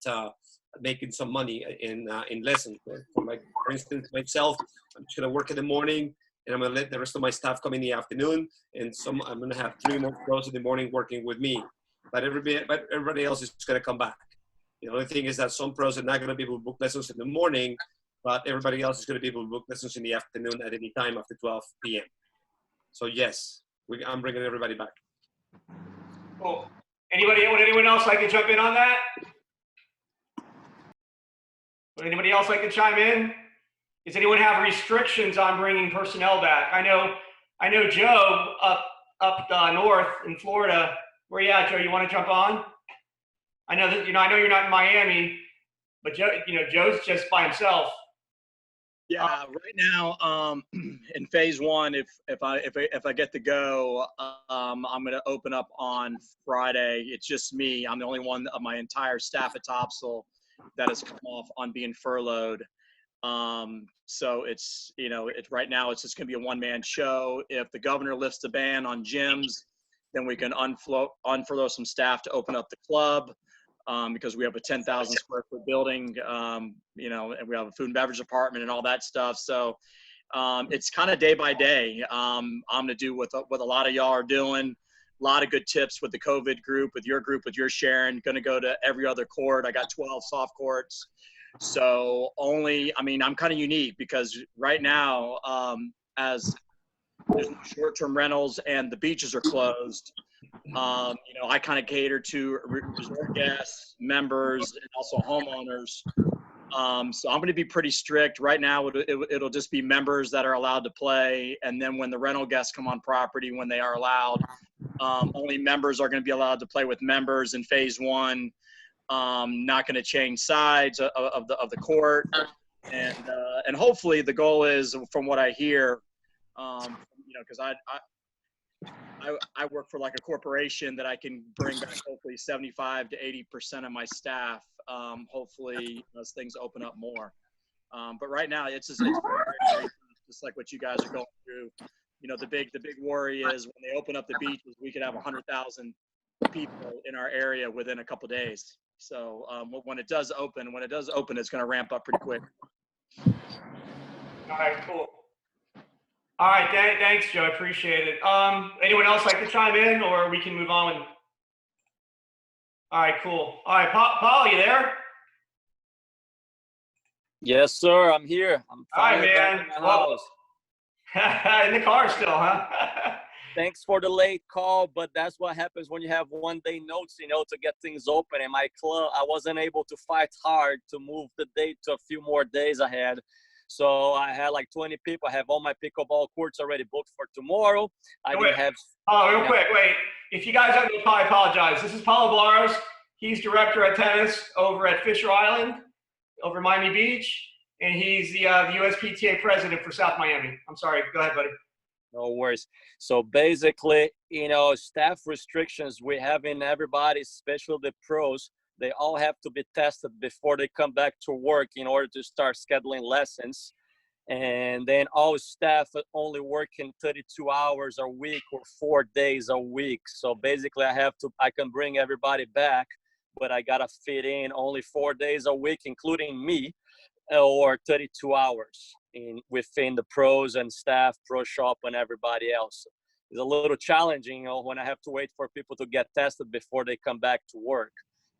[SPEAKER 10] making some money in lessons. For instance, myself, I'm just going to work in the morning, and I'm going to let the rest of my staff come in the afternoon, and I'm going to have 3 more pros in the morning working with me. But everybody else is going to come back. The only thing is that some pros are not going to be able to book lessons in the morning, but everybody else is going to be able to book lessons in the afternoon at any time after 12 p.m. So yes, I'm bringing everybody back.
[SPEAKER 1] Cool. Would anyone else like to jump in on that? Would anybody else like to chime in? Does anyone have restrictions on bringing personnel back? I know I know Joe up north in Florida. Where you at, Joe? You want to jump on? I know that I know you're not in Miami, but Joe, Joe's just by himself.
[SPEAKER 4] Yeah, right now, in phase one, if I get to go, I'm going to open up on Friday. It's just me. I'm the only one of my entire staff at Topsail that has come off on being furloughed. So it's right now it's just going to be a one-man show. If the governor lifts the ban on gyms, then we can unfurlough some staff to open up the club. Because we have a 10,000 square foot building, and we have a food and beverage department and all that stuff. So it's kind of day by day. I'm going to do what a lot of y'all are doing. A lot of good tips with the COVID group, with your sharing. Going to go to every other court. I got 12 soft courts. So I'm kind of unique because right now, as there's no short-term rentals and the beaches are closed, I kind of cater to resort guests, members, and also homeowners. So I'm going to be pretty strict. Right now, it'll just be members that are allowed to play. And then when the rental guests come on property, when they are allowed, only members are going to be allowed to play with members in phase one. Not going to change sides of the court. And hopefully the goal is, from what I hear, because I work for like a corporation, that I can bring back hopefully 75 to 80% of my staff, hopefully as things open up more. But right now it's very, very, just like what you guys are going through. The big worry is when they open up the beaches, we could have 100,000 people in our area within a couple of days. So when it does open, it's going to ramp up pretty quick.
[SPEAKER 1] All right, cool. All right, thanks, Joe. I appreciate it. Anyone else like to chime in, or we can move on? All right, cool. All right, Paul, you there?
[SPEAKER 12] Yes, sir. I'm here. I'm
[SPEAKER 1] finally
[SPEAKER 12] back in my house.
[SPEAKER 1] In the car still, huh?
[SPEAKER 12] Thanks for the late call, but that's what happens when you have one-day notes, to get things open. And my club, I wasn't able to fight hard to move the date to a few more days ahead. So I had like 20 people. I have all my pickleball courts already booked for tomorrow.
[SPEAKER 1] Real quick, wait. If you guys don't know, I apologize. This is Paulo Blaros. He's director of tennis over at Fisher Island, over Miami Beach, and he's the USPTA president for South Miami. I'm sorry. Go ahead, buddy.
[SPEAKER 12] No worries. So basically, staff restrictions we have in everybody, especially the pros. They all have to be tested before they come back to work in order to start scheduling lessons. And then all staff only working 32 hours a week or 4 days a week. So basically I can bring everybody back, but I got to fit in only 4 days a week, including me, or 32 hours within the pros and staff, pro shop, and everybody else. It's a little challenging, when I have to wait for people to get tested before they come back to work.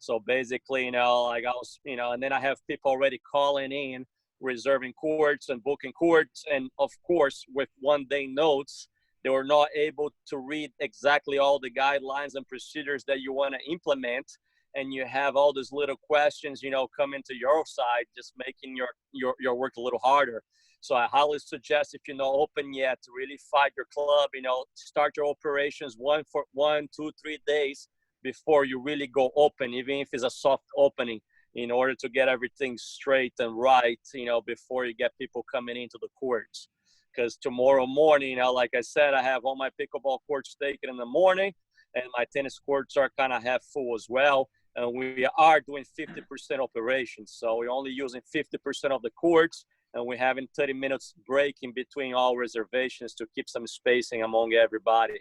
[SPEAKER 12] So basically, and then I have people already calling in, reserving courts and booking courts. And of course, with one-day notes, they were not able to read exactly all the guidelines and procedures that you want to implement. And you have all these little questions, coming to your side, just making your work a little harder. So I highly suggest, if you're not open yet, to really fight your club, start your operations 1, 2, 3 days before you really go open, even if it's a soft opening, in order to get everything straight and right, before you get people coming into the courts. Because tomorrow morning, like I said, I have all my pickleball courts taken in the morning, and my tennis courts are kind of half full as well. And we are doing 50% operations. So we're only using 50% of the courts, and we're having 30 minutes break in between all reservations to keep some spacing among everybody.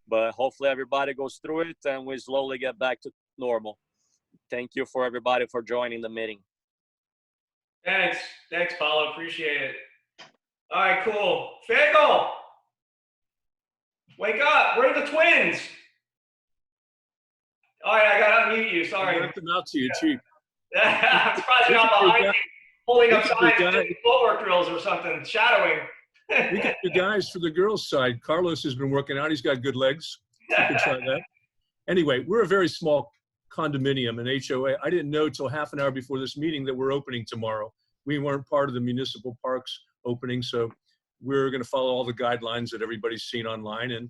[SPEAKER 12] But hopefully everybody goes through it and we slowly get back to normal. Thank you for everybody for joining the meeting.
[SPEAKER 1] Thanks, Paulo. Appreciate it. All right, cool. Fagel, wake up. Where are the twins? All right, I got to unmute you. Sorry.
[SPEAKER 13] I left them out to you, Chief.
[SPEAKER 1] I'm surprised you're not behind me, holding up signs and doing footwork drills or something, shadowing.
[SPEAKER 13] We got the guys for the girls' side. Carlos has been working out. He's got good legs. You could try that. Anyway, we're a very small condominium, an HOA. I didn't know till half an hour before this meeting that we're opening tomorrow. We weren't part of the municipal parks opening, so we're going to follow all the guidelines that everybody's seen online. And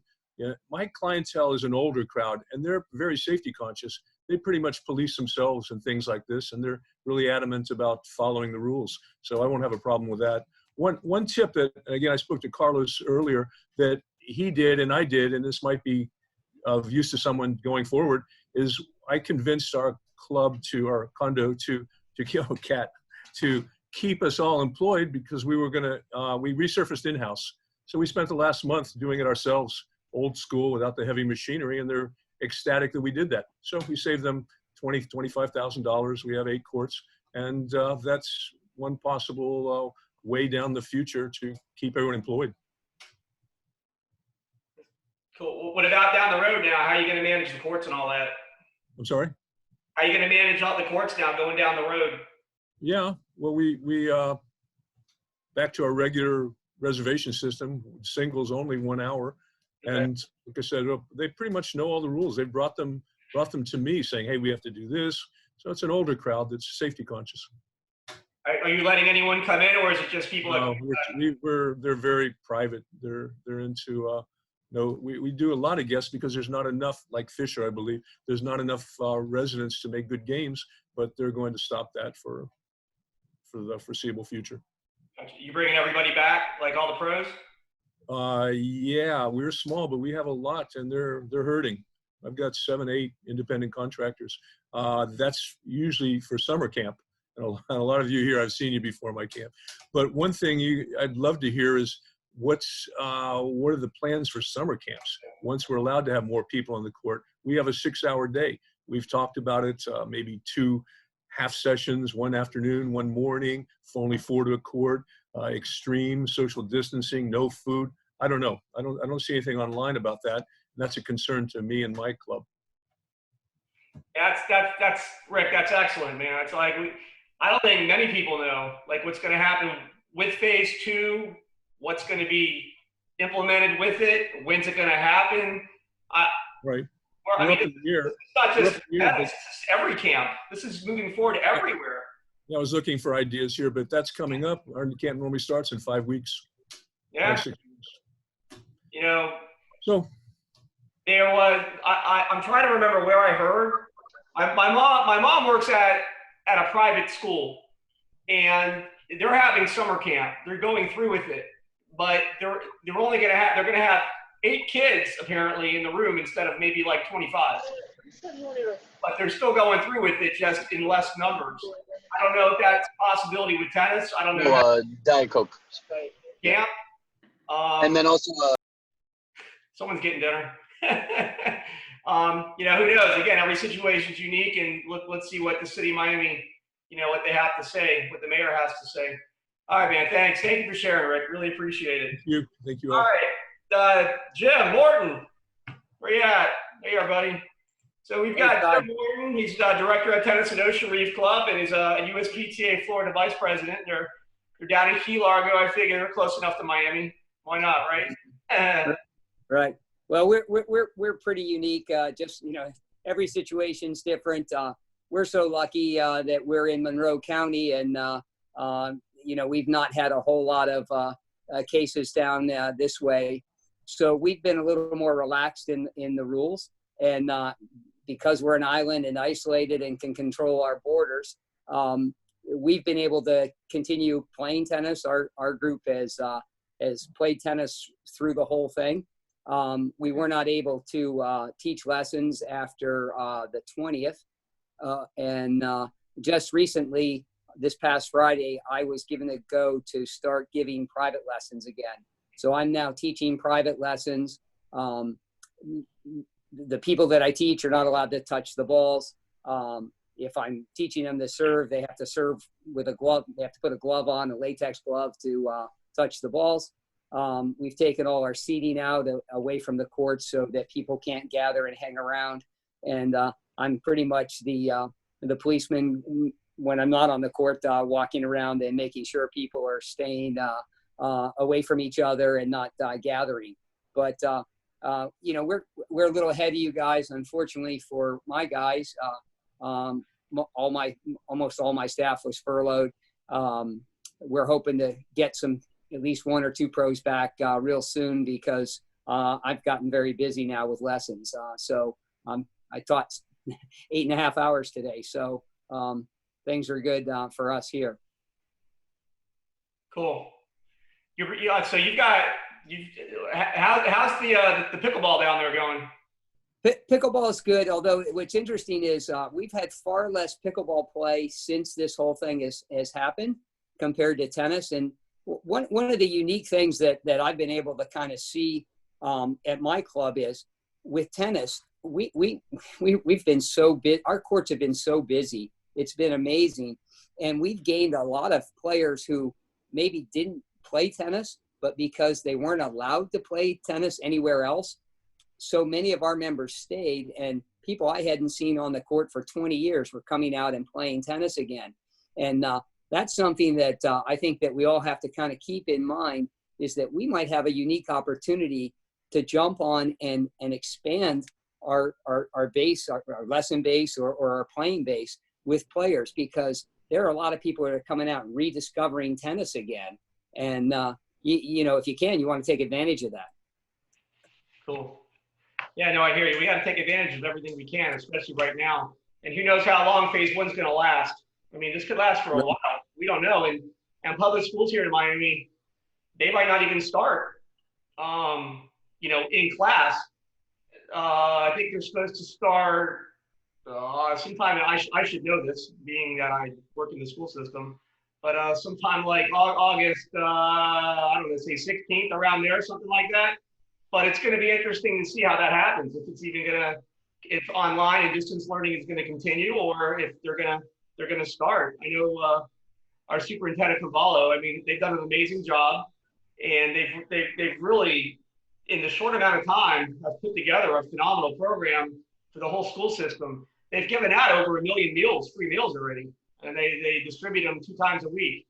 [SPEAKER 13] my clientele is an older crowd, and they're very safety conscious. They pretty much police themselves and things like this, and they're really adamant about following the rules. So I won't have a problem with that. One tip that, again, I spoke to Carlos earlier, that he did and I did, and this might be of use to someone going forward, is I convinced our club our condo to kill a cat, to keep us all employed, because we were gonna, we resurfaced in-house. So we spent the last month doing it ourselves, old school, without the heavy machinery, and they're ecstatic that we did that. So we saved them $25,000. We have 8 courts, and that's one possible way down the future to keep everyone employed.
[SPEAKER 1] Cool. Well, what about down the road now? How are you going to manage the courts and all that?
[SPEAKER 13] I'm sorry?
[SPEAKER 1] How are you going to manage all the courts now going down the road?
[SPEAKER 13] Yeah, well, we back to our regular reservation system, singles only 1 hour.
[SPEAKER 1] Okay.
[SPEAKER 13] And like I said, they pretty much know all the rules. They brought them to me saying, hey, we have to do this. So it's an older crowd that's safety conscious.
[SPEAKER 1] Are you letting anyone come in, or is it just people?
[SPEAKER 13] No, they're very private. They're into, no, we do a lot of guests because there's not enough, like Fisher, I believe, there's not enough residents to make good games, but they're going to stop that for the foreseeable future.
[SPEAKER 1] You bringing everybody back, like all the pros?
[SPEAKER 13] Yeah, we're small, but we have a lot, and they're hurting. I've got 7, 8 independent contractors. That's usually for summer camp. And a lot of you here, I've seen you before my camp. But one thing I'd love to hear is what are the plans for summer camps? Once we're allowed to have more people on the court, we have a 6-hour day. We've talked about it, maybe 2 half sessions, 1 afternoon, 1 morning, only 4 to a court, extreme social distancing, no food. I don't know. I don't see anything online about that. And that's a concern to me and my club.
[SPEAKER 1] That's Rick. That's excellent, man. It's like I don't think many people know like what's going to happen with phase 2, what's going to be implemented with it, when's it going to happen.
[SPEAKER 13] Right.
[SPEAKER 1] I mean, it's not just
[SPEAKER 13] this
[SPEAKER 1] is every camp. This is moving forward everywhere.
[SPEAKER 13] I was looking for ideas here, but that's coming up. Our camp normally starts in 5 weeks.
[SPEAKER 1] Yeah.
[SPEAKER 13] 5, 6 weeks.
[SPEAKER 1] You know.
[SPEAKER 13] So.
[SPEAKER 1] There was. I'm trying to remember where I heard. My mom works at a private school, and they're having summer camp. They're going through with it, but they're only going to have 8 kids apparently in the room instead of maybe like 25. But they're still going through with it, just in less numbers. I don't know if that's a possibility with tennis. I don't know.
[SPEAKER 14] Diet Coke.
[SPEAKER 1] Yeah.
[SPEAKER 14] And then also.
[SPEAKER 1] Someone's getting dinner. You know, who knows? Again, every situation is unique, and let's see what the city of Miami, you know, what they have to say, what the mayor has to say. All right, man. Thanks. Thank you for sharing, Rick. Really appreciate it.
[SPEAKER 13] Thank you. Thank you.
[SPEAKER 1] All right. Jim Morton, where you at? Hey, everybody. So we've got Jim Morton. He's director at Tennis and Ocean Reef Club, and he's a USPTA Florida vice president. They're down in Key Largo. I figure they're close enough to Miami. Why not, right?
[SPEAKER 15] Right. Well, we're pretty unique. Just, you know, every situation's different. We're so lucky that we're in Monroe County, and you know, we've not had a whole lot of cases down this way. So we've been a little more relaxed in the rules, and because we're an island and isolated and can control our borders, we've been able to continue playing tennis. Our group has played tennis through the whole thing. We were not able to teach lessons after the 20th. And just recently, this past Friday, I was given a go to start giving private lessons again. So I'm now teaching private lessons. The people that I teach are not allowed to touch the balls. If I'm teaching them to serve, they have to serve with a glove. They have to put a glove on, a latex glove, to touch the balls. We've taken all our seating out away from the court so that people can't gather and hang around. And I'm pretty much the policeman when I'm not on the court, walking around and making sure people are staying away from each other and not gathering. But you know, we're a little ahead of you guys. Unfortunately for my guys, almost all my staff was furloughed. We're hoping to get some at least 1 or 2 pros back real soon because I've gotten very busy now with lessons. I taught 8.5 hours today. So things are good for us here.
[SPEAKER 1] Cool. So how's the pickleball down there going?
[SPEAKER 15] Pickleball is good, although what's interesting is we've had far less pickleball play since this whole thing has happened compared to tennis. And one of the unique things that I've been able to kind of see at my club is with tennis, we've been so busy. Our courts have been so busy. It's been amazing. And we've gained a lot of players who maybe didn't play tennis, but because they weren't allowed to play tennis anywhere else, so many of our members stayed, and people I hadn't seen on the court for 20 years were coming out and playing tennis again. And that's something that I think that we all have to kind of keep in mind, is that we might have a unique opportunity to jump on and expand our base, our lesson base or our playing base with players, because there are a lot of people that are coming out and rediscovering tennis again. And, if you can, you want to take advantage of that.
[SPEAKER 1] Cool. Yeah, no, I hear you. We got to take advantage of everything we can, especially right now. And who knows how long phase one's going to last. I mean, this could last for a while. We don't know. And public schools here in Miami, they might not even start, in class. I think they're supposed to start sometime, I should know this, being that I work in the school system, but sometime like August, I don't know, say 16th, around there, something like that. But it's going to be interesting to see how that happens. If it's even if online and distance learning is going to continue, or if they're going to start. I know our superintendent Cavallo. I mean, they've done an amazing job, and they've really, in the short amount of time, have put together a phenomenal program for the whole school system. They've given out over 1 million meals, free meals already, and they distribute them 2 times a week.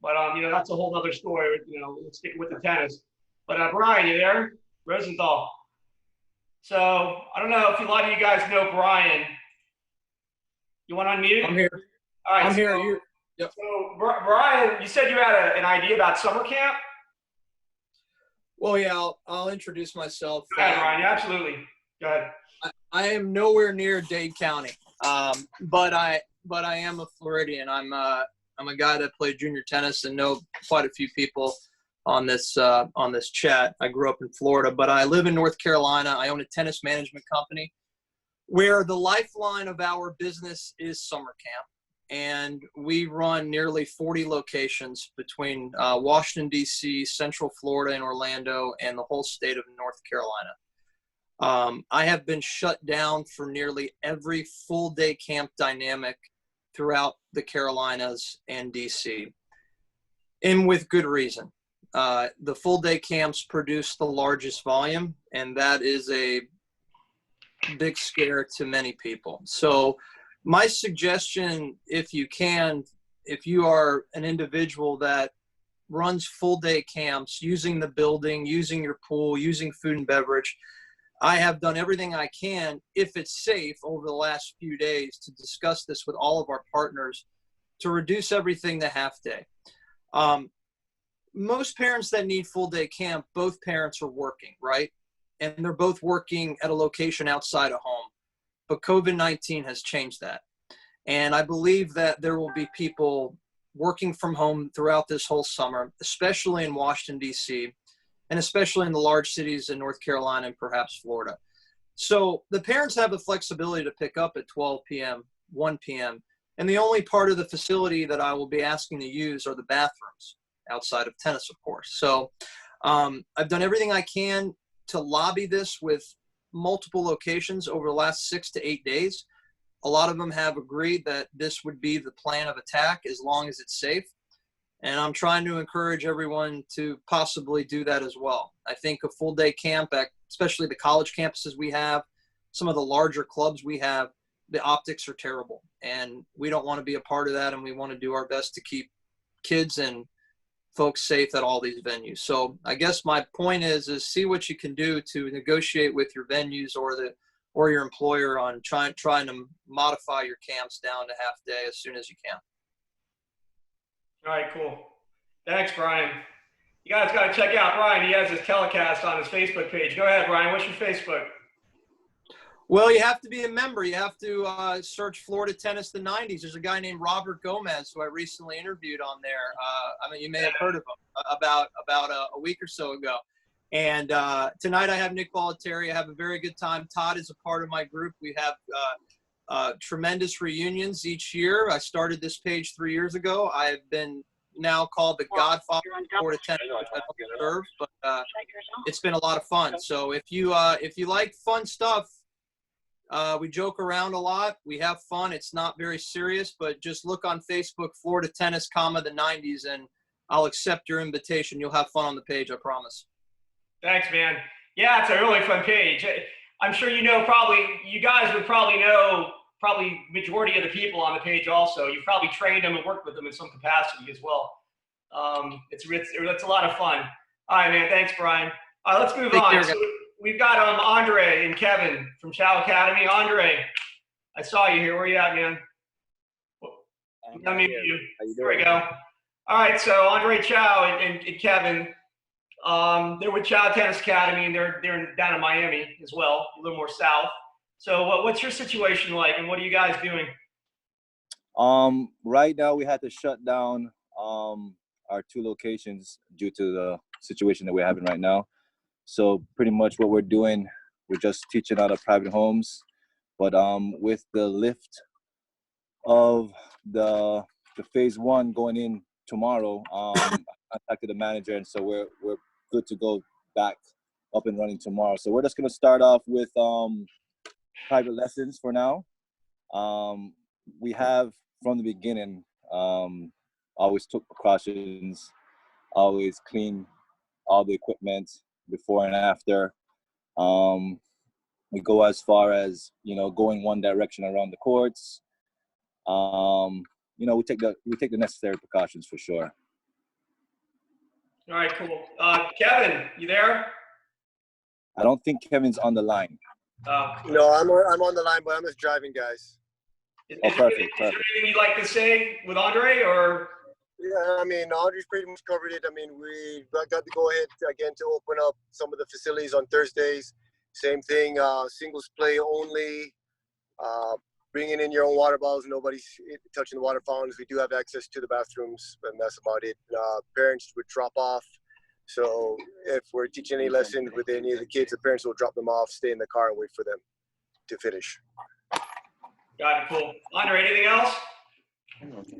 [SPEAKER 1] But that's a whole other story. Let's stick with the tennis. But Brian, you there? Rosenthal. So I don't know if a lot of you guys know Brian. You want to unmute?
[SPEAKER 16] I'm here.
[SPEAKER 1] All right.
[SPEAKER 16] I'm here. Yep.
[SPEAKER 1] So Brian, you said you had an idea about summer camp?
[SPEAKER 16] Well, yeah, I'll introduce myself.
[SPEAKER 1] Go ahead, Brian. Yeah, absolutely. Go ahead.
[SPEAKER 16] I am nowhere near Dade County, but I am a Floridian. I'm a guy that played junior tennis and know quite a few people on this chat. I grew up in Florida, but I live in North Carolina. I own a tennis management company where the lifeline of our business is summer camp. And we run nearly 40 locations between Washington, D.C., Central Florida, and Orlando, and the whole state of North Carolina. I have been shut down for nearly every full day camp dynamic throughout the Carolinas and D.C., and with good reason. The full day camps produce the largest volume, and that is a big scare to many people. So my suggestion, if you are an individual that runs full day camps, using the building, using your pool, using food and beverage, I have done everything I can, if it's safe, over the last few days to discuss this with all of our partners to reduce everything to half day. Most parents that need full day camp, both parents are working, right? And they're both working at a location outside of home. But COVID-19 has changed that. And I believe that there will be people working from home throughout this whole summer, especially in Washington, D.C., and especially in the large cities in North Carolina and perhaps Florida. So the parents have the flexibility to pick up at 12 p.m., 1 p.m., and the only part of the facility that I will be asking to use are the bathrooms, outside of tennis, of course. So I've done everything I can to lobby this with multiple locations over the last 6 to 8 days. A lot of them have agreed that this would be the plan of attack as long as it's safe. And I'm trying to encourage everyone to possibly do that as well. I think a full day camp at especially the college campuses we have, some of the larger clubs we have, the optics are terrible. And we don't want to be a part of that. And we want to do our best to keep kids and folks safe at all these venues. So I guess my point is see what you can do to negotiate with your venues or your employer on trying to modify your camps down to half day as soon as you can.
[SPEAKER 1] All right, cool. Thanks, Brian. You guys got to check out Brian. He has his telecast on his Facebook page. Go ahead, Brian. What's your Facebook?
[SPEAKER 16] Well, you have to be a member. You have to search Florida Tennis the 90s. There's a guy named Robert Gomez who I recently interviewed on there. I mean, you may have heard of him about a week or so ago. And tonight I have Nick Bollettieri. I have a very good time. Todd is a part of my group. We have tremendous reunions each year. I started this page 3 years ago. I've been now called the Godfather of Florida Tennis, which I don't deserve, but it's been a lot of fun. So if you like fun stuff, we joke around a lot. We have fun. It's not very serious, but just look on Facebook, Florida Tennis, the 90s, and I'll accept your invitation. You'll have fun on the page, I promise.
[SPEAKER 1] Thanks, man. Yeah, it's a really fun page. I'm sure you guys would probably know majority of the people on the page also. You've probably trained them and worked with them in some capacity as well. It's a lot of fun. All right, man. Thanks, Brian. All right, let's move on. So we've got Andre and Kevin from Chow Academy. Andre, I saw you here. Where you at, man? Let me mute you. There we go. All right, so Andre Chow and Kevin, they're with Chow Tennis Academy, and they're down in Miami as well, a little more south. So what's your situation like, and what are you guys doing?
[SPEAKER 17] Right now we had to shut down our 2 locations due to the situation that we're having right now. So pretty much what we're doing, we're just teaching out of private homes. But with the lift of the phase 1 going in tomorrow, I contacted the manager, and so we're good to go back up and running tomorrow. So we're just gonna start off with private lessons for now. We have from the beginning always took precautions, always clean all the equipment before and after. We go as far as going one direction around the courts. We take the necessary precautions for sure.
[SPEAKER 1] All right, cool. Kevin, you there?
[SPEAKER 17] I don't think Kevin's on the line.
[SPEAKER 18] No, I'm on the line, but I'm just driving, guys.
[SPEAKER 1] Is there anything you'd like to say with Andre, or?
[SPEAKER 18] Yeah, I mean, Andre's pretty much covered it. I mean, we got to go ahead again to open up some of the facilities on Thursdays. Same thing, singles play only. Bringing in your own water bottles. Nobody's touching the water fountains. We do have access to the bathrooms, and that's about it. Parents would drop off. So if we're teaching any lessons with any of the kids, the parents will drop them off, stay in the car, and wait for them to finish.
[SPEAKER 1] Got it, cool. Andre, anything else?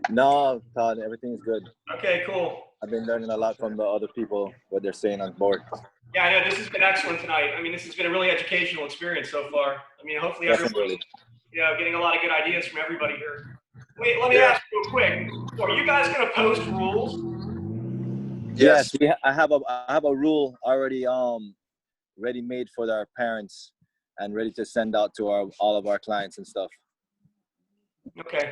[SPEAKER 17] No, Todd, everything's good.
[SPEAKER 1] Okay, cool.
[SPEAKER 17] I've been learning a lot from the other people, what they're saying on board.
[SPEAKER 1] Yeah, I know this has been excellent tonight. I mean, this has been a really educational experience so far. I mean, hopefully everyone's getting a lot of good ideas from everybody here. Wait, let me ask you real quick. Are you guys going to post rules?
[SPEAKER 17] Yes, I have a rule already ready made for our parents and ready to send out to all of our clients and stuff.
[SPEAKER 1] Okay,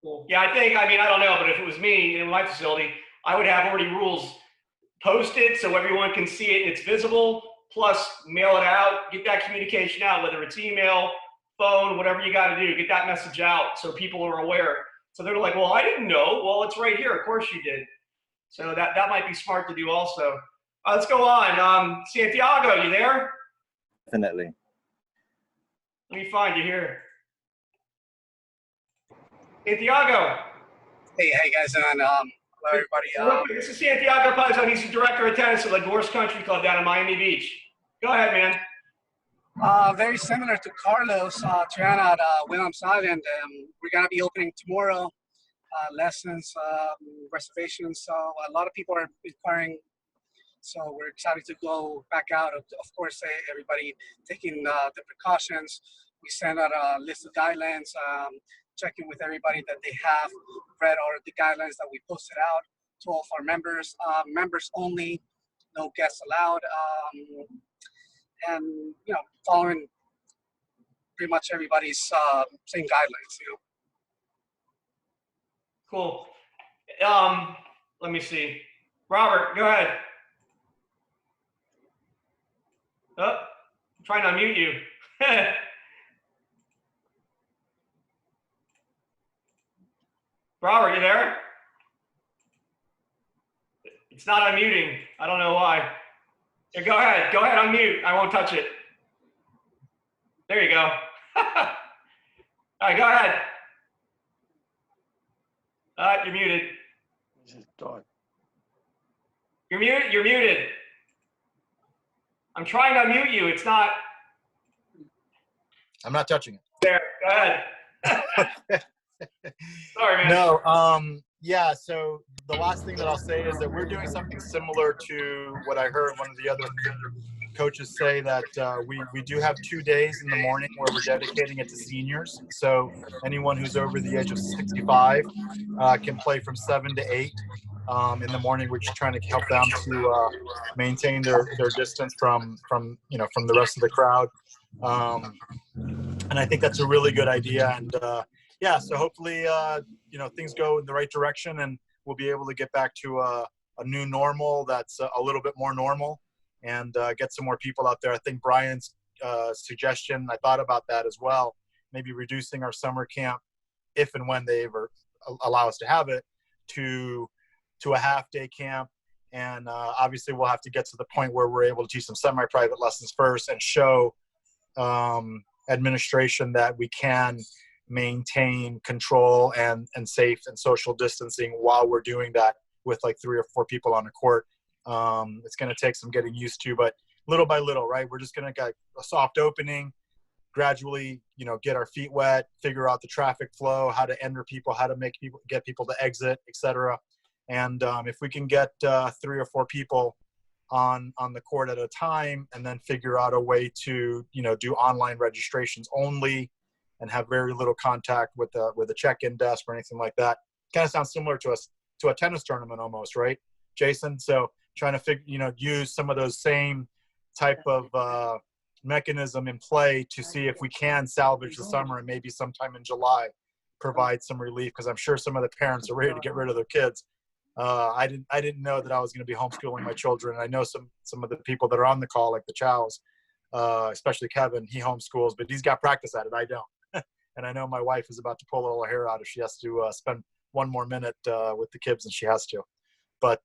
[SPEAKER 1] cool. Yeah, I don't know, but if it was me in my facility, I would have already rules posted so everyone can see it and it's visible, plus mail it out, get that communication out, whether it's email, phone, whatever you got to do, get that message out so people are aware. So they're like, well, I didn't know. Well, it's right here. Of course you did. So that might be smart to do also. Let's go on. Santiago, you there?
[SPEAKER 17] Definitely.
[SPEAKER 1] Let me find you here. Santiago.
[SPEAKER 19] Hey, how you guys doing? Hello, everybody.
[SPEAKER 1] This is Santiago Pazon. He's the director of tennis at the Gorse Country Club down in Miami Beach. Go ahead, man.
[SPEAKER 19] Very similar to Carlos, Triana at Williams Island. We're going to be opening tomorrow. Lessons, reservations. So a lot of people are inquiring. So we're excited to go back out. Of course, everybody taking the precautions. We send out a list of guidelines, checking with everybody that they have read all of the guidelines that we posted out to all of our members. Members only, no guests allowed. And, following pretty much everybody's same guidelines,
[SPEAKER 1] Cool. Let me see. Robert, go ahead. Oh, I'm trying to unmute you. Robert, you there? It's not unmuting. I don't know why. Here, go ahead, unmute. I won't touch it. There you go. All right, go ahead. You're muted. You're muted. I'm trying to unmute you. It's not.
[SPEAKER 2] I'm not touching it.
[SPEAKER 1] There, go ahead. Sorry, man.
[SPEAKER 2] No, yeah, so the last thing that I'll say is that we're doing something similar to what I heard one of the other coaches say, that we do have 2 days in the morning where we're dedicating it to seniors. So anyone who's over the age of 65 can play from 7 to 8 in the morning. We're just trying to help them to maintain their distance from the rest of the crowd. And I think that's a really good idea. And yeah, so hopefully, things go in the right direction and we'll be able to get back to a new normal that's a little bit more normal and get some more people out there. I think Brian's suggestion, I thought about that as well, maybe reducing our summer camp, if and when they ever allow us to have it, to a half-day camp. And obviously we'll have to get to the point where we're able to teach some semi-private lessons first and show administration that we can maintain control and safe and social distancing while we're doing that with like 3 or 4 people on the court. It's going to take some getting used to, but little by little, right? We're just going to get a soft opening, gradually, get our feet wet, figure out the traffic flow, how to enter people, how to get people to exit, etc. And if we can get 3 or 4 people on the court at a time, and then figure out a way to do online registrations only and have very little contact with a check-in desk or anything like that. Kind of sounds similar to a tennis tournament almost, right, Jason? So trying to use some of those same type of mechanism in play to see if we can salvage the summer and maybe sometime in July provide some relief, because I'm sure some of the parents are ready to get rid of their kids. I didn't know that I was going to be homeschooling my children. I know some of the people that are on the call, like the Chows, especially Kevin, he homeschools, but he's got practice at it. I don't. And I know my wife is about to pull all her hair out if she has to spend one more minute with the kids, and she has to. But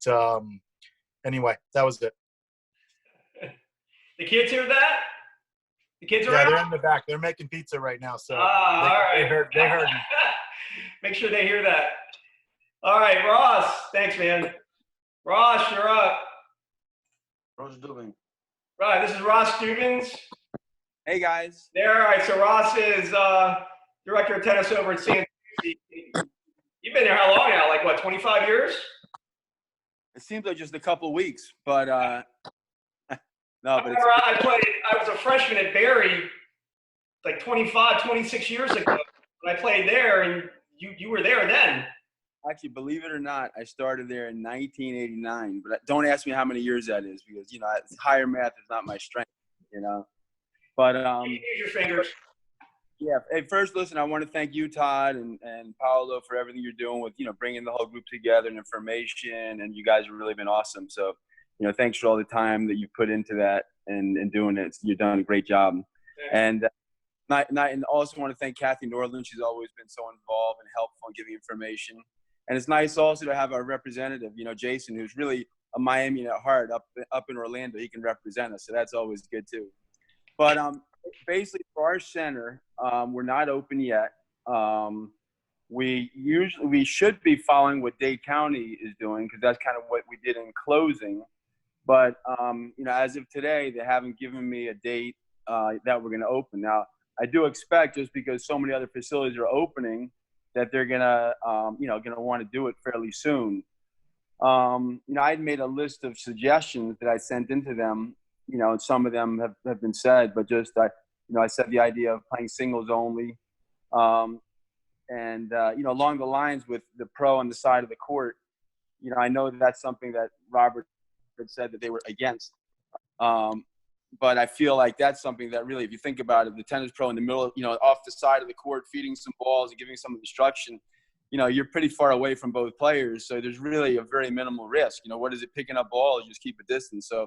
[SPEAKER 2] anyway, that was it.
[SPEAKER 1] The kids hear that? The kids are
[SPEAKER 2] Yeah, they're in the back. They're making pizza right now, so
[SPEAKER 1] all right.
[SPEAKER 2] they heard me.
[SPEAKER 1] Make sure they hear that. All right, Ross. Thanks, man. Ross, you're up.
[SPEAKER 9] Ross Dubin.
[SPEAKER 1] Right, this is Ross Stubens.
[SPEAKER 20] Hey, guys.
[SPEAKER 1] There, all right, so Ross is director of tennis over at San Diego. You've been there how long now? Like, what, 25 years?
[SPEAKER 20] It seems like just a couple of weeks, but no. But
[SPEAKER 1] I was a freshman at Barry like 26 years ago. When I played there, and you were there then.
[SPEAKER 20] Actually, believe it or not, I started there in 1989. But don't ask me how many years that is, because higher math is not my strength. But
[SPEAKER 1] use your fingers.
[SPEAKER 20] Yeah. Hey, first, listen, I want to thank you, Todd, and Paolo, for everything you're doing with bringing the whole group together and information. And you guys have really been awesome. So, thanks for all the time that you put into that and doing it. You've done a great job. And and also want to thank Kathy Norland. She's always been so involved and helpful in giving information. And it's nice also to have our representative, Jason, who's really a Miamian at heart, up in Orlando. He can represent us, so that's always good too. But basically, for our center, we're not open yet. We should be following what Dade County is doing, because that's kind of what we did in closing. But as of today, they haven't given me a date that we're going to open. Now, I do expect, just because so many other facilities are opening, that they're gonna want to do it fairly soon. I'd made a list of suggestions that I sent into them. And some of them have been said, but just I said the idea of playing singles only, and along the lines with the pro on the side of the court. I know that's something that Robert had said that they were against. But I feel like that's something that really, if you think about it, the tennis pro in the middle, off the side of the court, feeding some balls and giving some instruction, you're pretty far away from both players. So there's really a very minimal risk. What is it, picking up balls, just keep a distance. So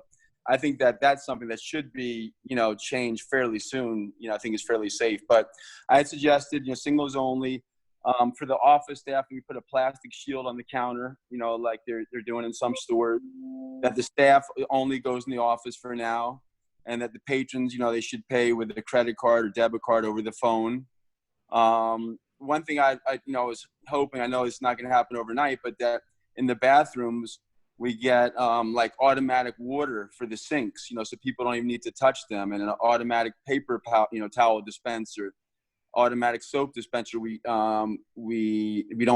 [SPEAKER 20] I think that that's something that should be, changed fairly soon. I think it's fairly safe. But I had suggested, singles only. For the office staff, we put a plastic shield on the counter, you know, like they're doing in some stores, that the staff only goes in the office for now, and that the patrons, you know, they should pay with a credit card or debit card over the phone. One thing I was hoping, I know it's not going to happen overnight, but that in the bathrooms, we get like automatic water for the sinks, you know, so people don't even need to touch them, and an automatic paper towel dispenser, automatic soap dispenser. We don't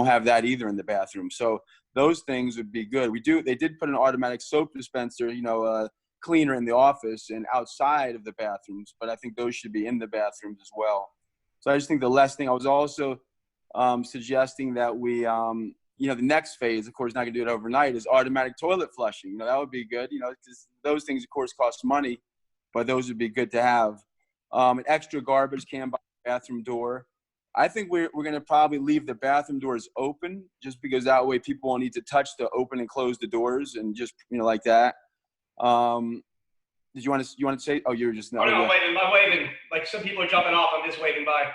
[SPEAKER 20] have that either in the bathroom. So those things would be good. They did put an automatic soap dispenser, you know, cleaner in the office and outside of the bathrooms, but I think those should be in the bathrooms as well. So I just think the last thing I was also suggesting that we, you know, the next phase, of course, not gonna do it overnight, is automatic toilet flushing. You know, that would be good. You know, because those things, of course, cost money, but those would be good to have. An extra garbage can by the bathroom door. I think we're going to probably leave the bathroom doors open, just because that way people won't need to touch the open and close the doors, and just, you know, like that. Did you want to say? Oh, you're just
[SPEAKER 1] no. I'm waving. Like some people are jumping off. I'm just waving by.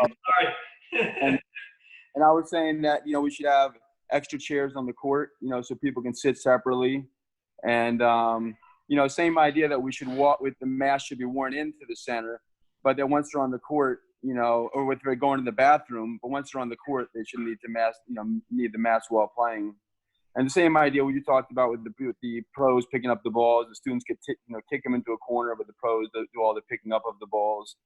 [SPEAKER 1] Sorry.
[SPEAKER 20] And I was saying that, you know, we should have extra chairs on the court, you know, so people can sit separately. And, you know, same idea that we should walk with the mask should be worn into the center, but then once they're on the court, you know, or if they're going to the bathroom, but once they're on the court, they shouldn't need the mask while playing. And the same idea what you talked about with the pros picking up the balls, the students could kick them into a corner, but the pros do all the picking up of the balls.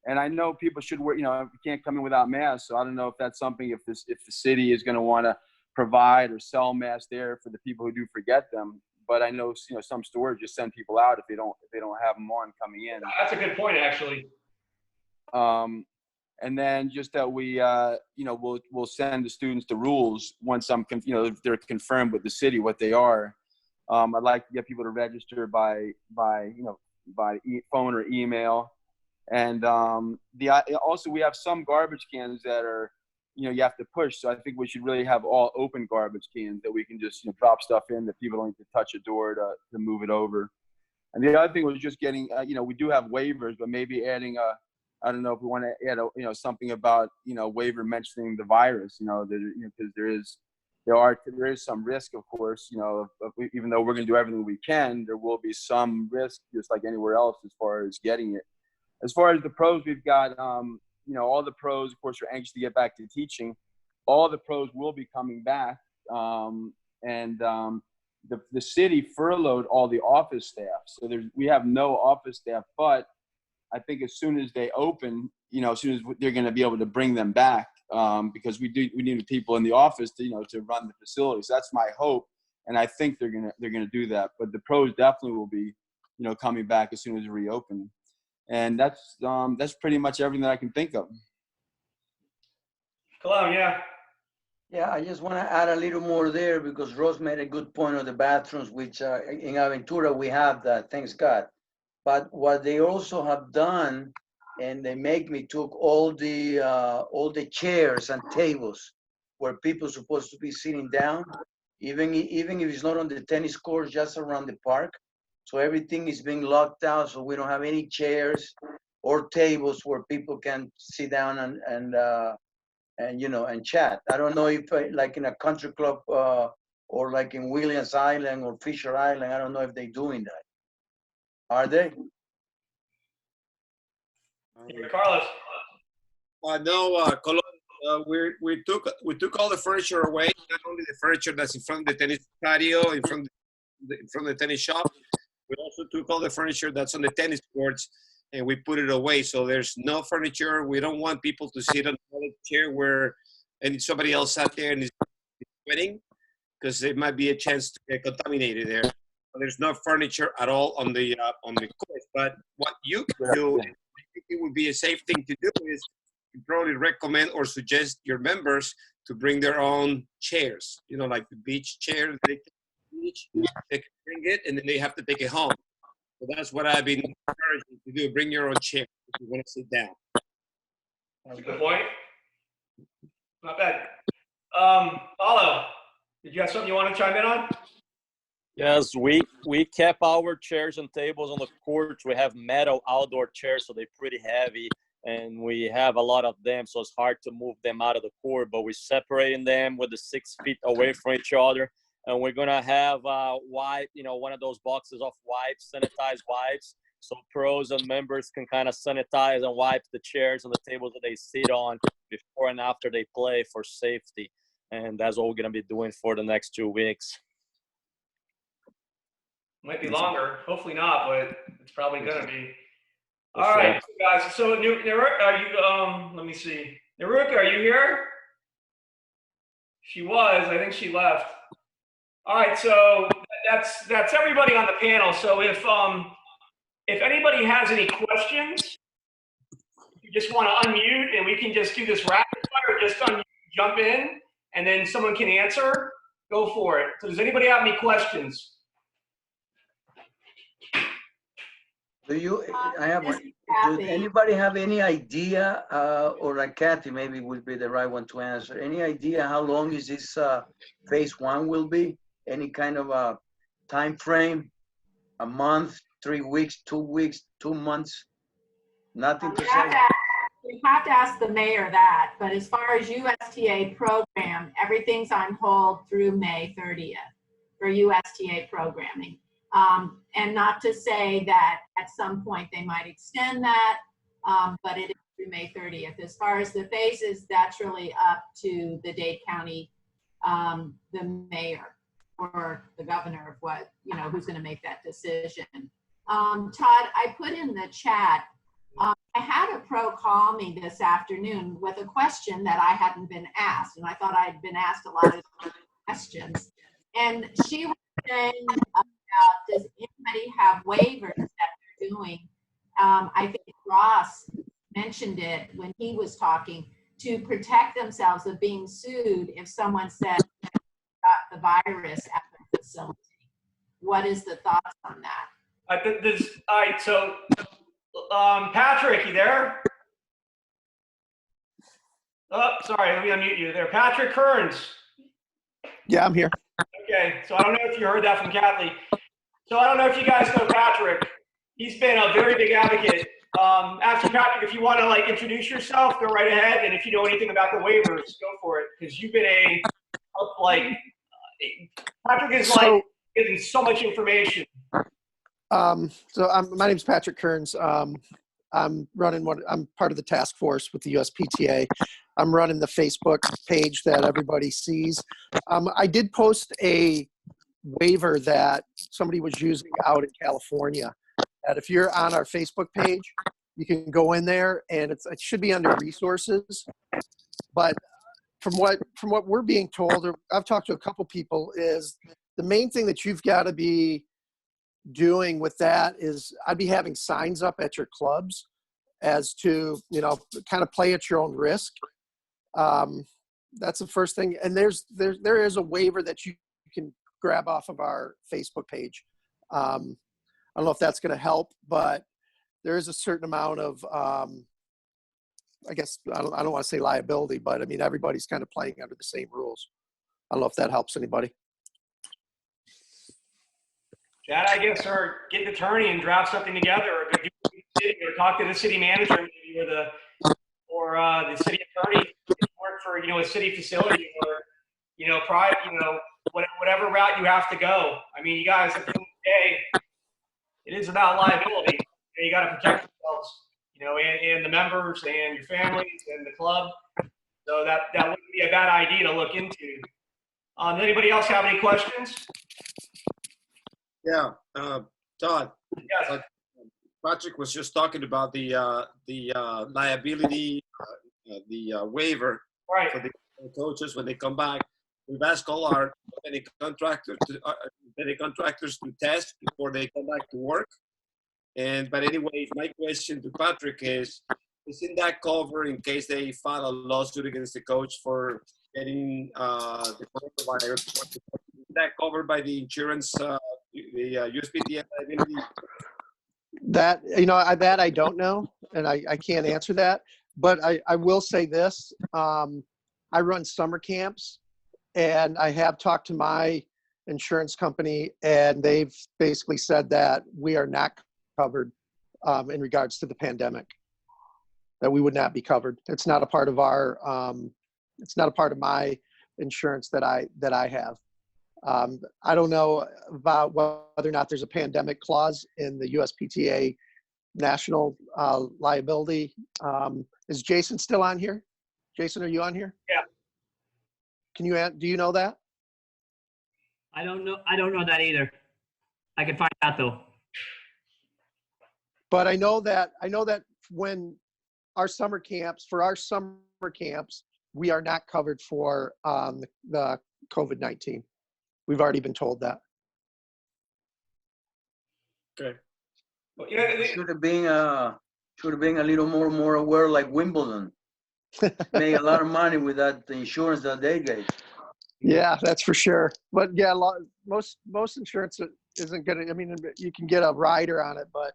[SPEAKER 20] And I know people should wear, you know, you can't come in without masks. So I don't know if that's something, if the city is going to want to provide or sell masks there for the people who do forget them. But I know, you know, some stores just send people out if they don't have them on coming in.
[SPEAKER 1] That's a good point, actually.
[SPEAKER 20] And then just that we, you know, we'll send the students the rules once if they're confirmed with the city what they are. I'd like to get people to register by phone or email. And also we have some garbage cans that are, you know, you have to push. So I think we should really have all open garbage cans that we can just, you know, drop stuff in, that people don't need to touch a door to move it over. And the other thing was just getting, you know, we do have waivers, but maybe adding I don't know if we want to add something about, you know, waiver mentioning the virus, you know, because there is some risk, of course, you know, even though we're going to do everything we can, there will be some risk, just like anywhere else, as far as getting it. As far as the pros, we've got, you know, all the pros, of course, are anxious to get back to teaching. All the pros will be coming back. The city furloughed all the office staff. So we have no office staff, but I think as soon as they open, you know, as soon as they're going to be able to bring them back, because we need people in the office to, you know, to run the facility. So that's my hope. And I think they're going to do that, but the pros definitely will be, you know, coming back as soon as they reopen. And that's pretty much everything that I can think of.
[SPEAKER 1] Cologne, yeah.
[SPEAKER 9] Yeah, I just want to add a little more there, because Rose made a good point on the bathrooms, which in Aventura we have that, thanks God. But what they also have done, and they make me took all the chairs and tables where people are supposed to be sitting down, even if it's not on the tennis court, just around the park. So everything is being locked out, so we don't have any chairs or tables where people can sit down and you know, and chat. I don't know if like in a country club or like in Williams Island or Fisher Island, I don't know if they're doing that. Are they?
[SPEAKER 1] Carlos.
[SPEAKER 10] No, Cologne, we took all the furniture away. Not only the furniture that's in front of the tennis patio, in front of the tennis shop. We also took all the furniture that's on the tennis courts and we put it away. So there's no furniture. We don't want people to sit on the chair where somebody else sat there and is sweating, because there might be a chance to get contaminated there. So there's no furniture at all on the court. But what you can do, I think it would be a safe thing to do, is you probably recommend or suggest your members to bring their own chairs. You know, like the beach chair. They can bring it and then they have to take it home. So that's what I've been encouraging to do. Bring your own chair if you want to sit down.
[SPEAKER 1] That's a good point. Not bad. Paulo, did you have something you want to chime in on?
[SPEAKER 12] Yes, we kept our chairs and tables on the court. We have metal outdoor chairs, so they're pretty heavy. and we have a lot of them, so it's hard to move them out of the court, but we're separating them with the 6 feet away from each other. And we're gonna have one of those boxes of wipes, sanitized wipes, so pros and members can kind of sanitize and wipe the chairs and the tables that they sit on before and after they play for safety. And that's what we're gonna be doing for the next 2 weeks.
[SPEAKER 1] Might be longer. Hopefully not, but it's probably gonna be.
[SPEAKER 12] For
[SPEAKER 1] All right,
[SPEAKER 12] sure.
[SPEAKER 1] guys. So, are you? Let me see. Naruka, are you here? She was. I think she left. All right. So that's everybody on the panel. So if anybody has any questions, you just want to unmute, and we can just do this rapid fire. Just unmute, jump in, and then someone can answer. Go for it. So does anybody have any questions?
[SPEAKER 9] Does anybody have any idea, or like Kathy maybe would be the right one to answer, any idea how long is this phase 1 will be? Any kind of a time frame? A month, 3 weeks, 2 weeks, 2 months? Nothing to say?
[SPEAKER 8] You have to ask the mayor that, but as far as USTA program, everything's on hold through May 30th for USTA programming. And not to say that at some point they might extend that, but it is through May 30th. As far as the phases, that's really up to the Dade County, the mayor or the governor of what, who's going to make that decision. Todd, I put in the chat, I had a pro call me this afternoon with a question that I hadn't been asked, and I thought I'd been asked a lot of questions. And she was saying about, does anybody have waivers that they're doing? I think Ross mentioned it when he was talking, to protect themselves of being sued if someone said got the virus at the facility. What is the thoughts on that?
[SPEAKER 1] All right, so Patrick, you there? Oh, sorry, let me unmute you there. Patrick Kearns.
[SPEAKER 21] Yeah, I'm here.
[SPEAKER 1] Okay, so I don't know if you heard that from Kathy. So I don't know if you guys know Patrick. He's been a very big advocate. After Patrick, if you want to introduce yourself, go right ahead. And if you know anything about the waivers, go for it. Because you've been Patrick is getting so much information.
[SPEAKER 21] My name's Patrick Kearns. I'm part of the task force with the USPTA. I'm running the Facebook page that everybody sees. I did post a waiver that somebody was using out in California. And if you're on our Facebook page, you can go in there, and it should be under resources. But from what we're being told, or I've talked to a couple people, is the main thing that you've got to be doing with that is I'd be having signs up at your clubs as to, kind of play at your own risk. That's the first thing. And there is a waiver that you can grab off of our Facebook page. I don't know if that's going to help, but there is a certain amount of, I guess, I don't want to say liability, but I mean, everybody's kind of playing under the same rules. I don't know if that helps anybody.
[SPEAKER 1] Chad, I guess, or get an attorney and draft something together, or go do city, or talk to the city manager, maybe, or the city attorney, work for a city facility, or whatever route you have to go. I mean, you guys, at the end of the day, it is about liability. You got to protect yourselves, and the members, and your families, and the club. So that wouldn't be a bad idea to look into. Does anybody else have any questions?
[SPEAKER 10] Yeah, Todd.
[SPEAKER 1] Yes.
[SPEAKER 10] Patrick was just talking about the liability, the waiver for the coaches when they come back. We've asked all our contractors to test before they come back to work. But anyway, my question to Patrick is that cover in case they file a lawsuit against the coach for getting the coronavirus? Is that covered by the insurance, the USPTA liability?
[SPEAKER 21] That I don't know, and I can't answer that. But I will say this: I run summer camps, and I have talked to my insurance company, and they've basically said that we are not covered in regards to the pandemic. that we would not be covered. It's not a part of our, it's not a part of my insurance that I have. I don't know about whether or not there's a pandemic clause in the USPTA national liability. Is Jason still on here? Jason, are you on here?
[SPEAKER 1] Yeah.
[SPEAKER 21] Can you, do you know that?
[SPEAKER 3] I don't know that either. I can find out though.
[SPEAKER 21] But I know that when our summer camps, we are not covered for the COVID-19. We've already been told that.
[SPEAKER 1] Okay. Well, yeah,
[SPEAKER 9] Should have been a little more aware, like Wimbledon. Made a lot of money with that insurance that they gave.
[SPEAKER 21] Yeah, that's for sure. But yeah, most insurance isn't gonna. I mean, you can get a rider on it, but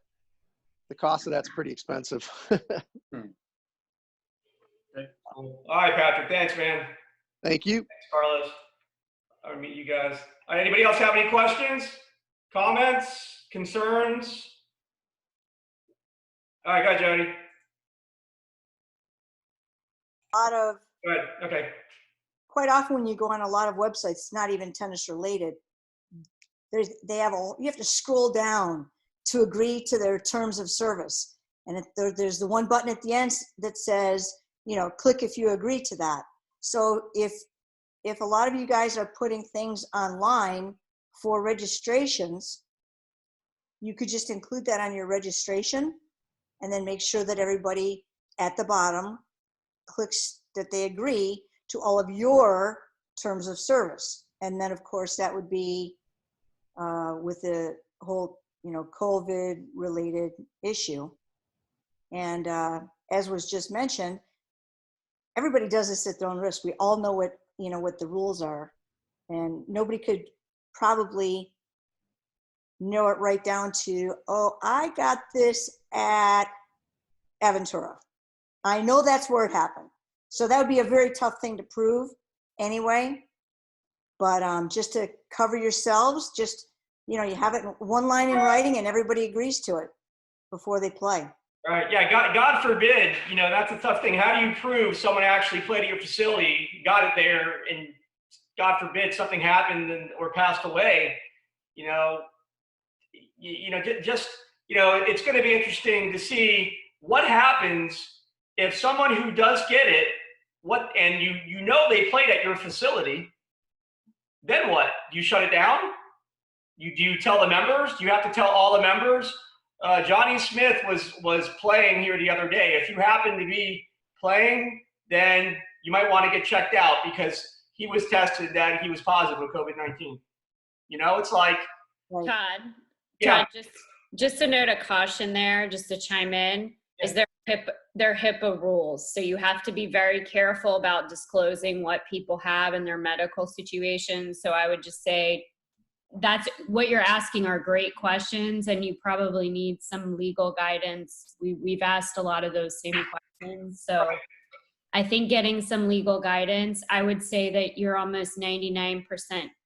[SPEAKER 21] the cost of that's pretty expensive.
[SPEAKER 1] Okay. All right, Patrick. Thanks, man.
[SPEAKER 21] Thank you.
[SPEAKER 1] Thanks, Carlos. I'll meet you guys. Anybody else have any questions, comments, concerns? All right, go ahead, Jody.
[SPEAKER 11] A lot of,
[SPEAKER 1] Good. Okay.
[SPEAKER 11] quite often when you go on a lot of websites, it's not even tennis related. You have to scroll down to agree to their terms of service. And there's the one button at the end that says, click if you agree to that. So if a lot of you guys are putting things online for registrations, you could just include that on your registration and then make sure that everybody at the bottom clicks that they agree to all of your terms of service. And then of course that would be with the whole, COVID related issue. And as was just mentioned, everybody does this at their own risk. We all know what the rules are, and nobody could probably know it right down to, oh, I got this at Aventura. I know that's where it happened. So that would be a very tough thing to prove anyway. But just to cover yourselves, you have it in one line in writing and everybody agrees to it before they play.
[SPEAKER 1] Right. Yeah. God forbid, that's a tough thing. How do you prove someone actually played at your facility, got it there, and God forbid something happened or passed away? It's going to be interesting to see what happens if someone who does get it, and they played at your facility. Then what? Do you shut it down? Do you tell the members? Do you have to tell all the members? Johnny Smith was playing here the other day. If you happen to be playing, then you might want to get checked out because he was tested that he was positive with COVID-19. It's like
[SPEAKER 5] Todd, just a note of caution there, just to chime in, is their HIPAA rules. So you have to be very careful about disclosing what people have in their medical situations. So I would just say, that's what you're asking are great questions, and you probably need some legal guidance. We've asked a lot of those same questions. So I think getting some legal guidance, I would say that you're almost 99%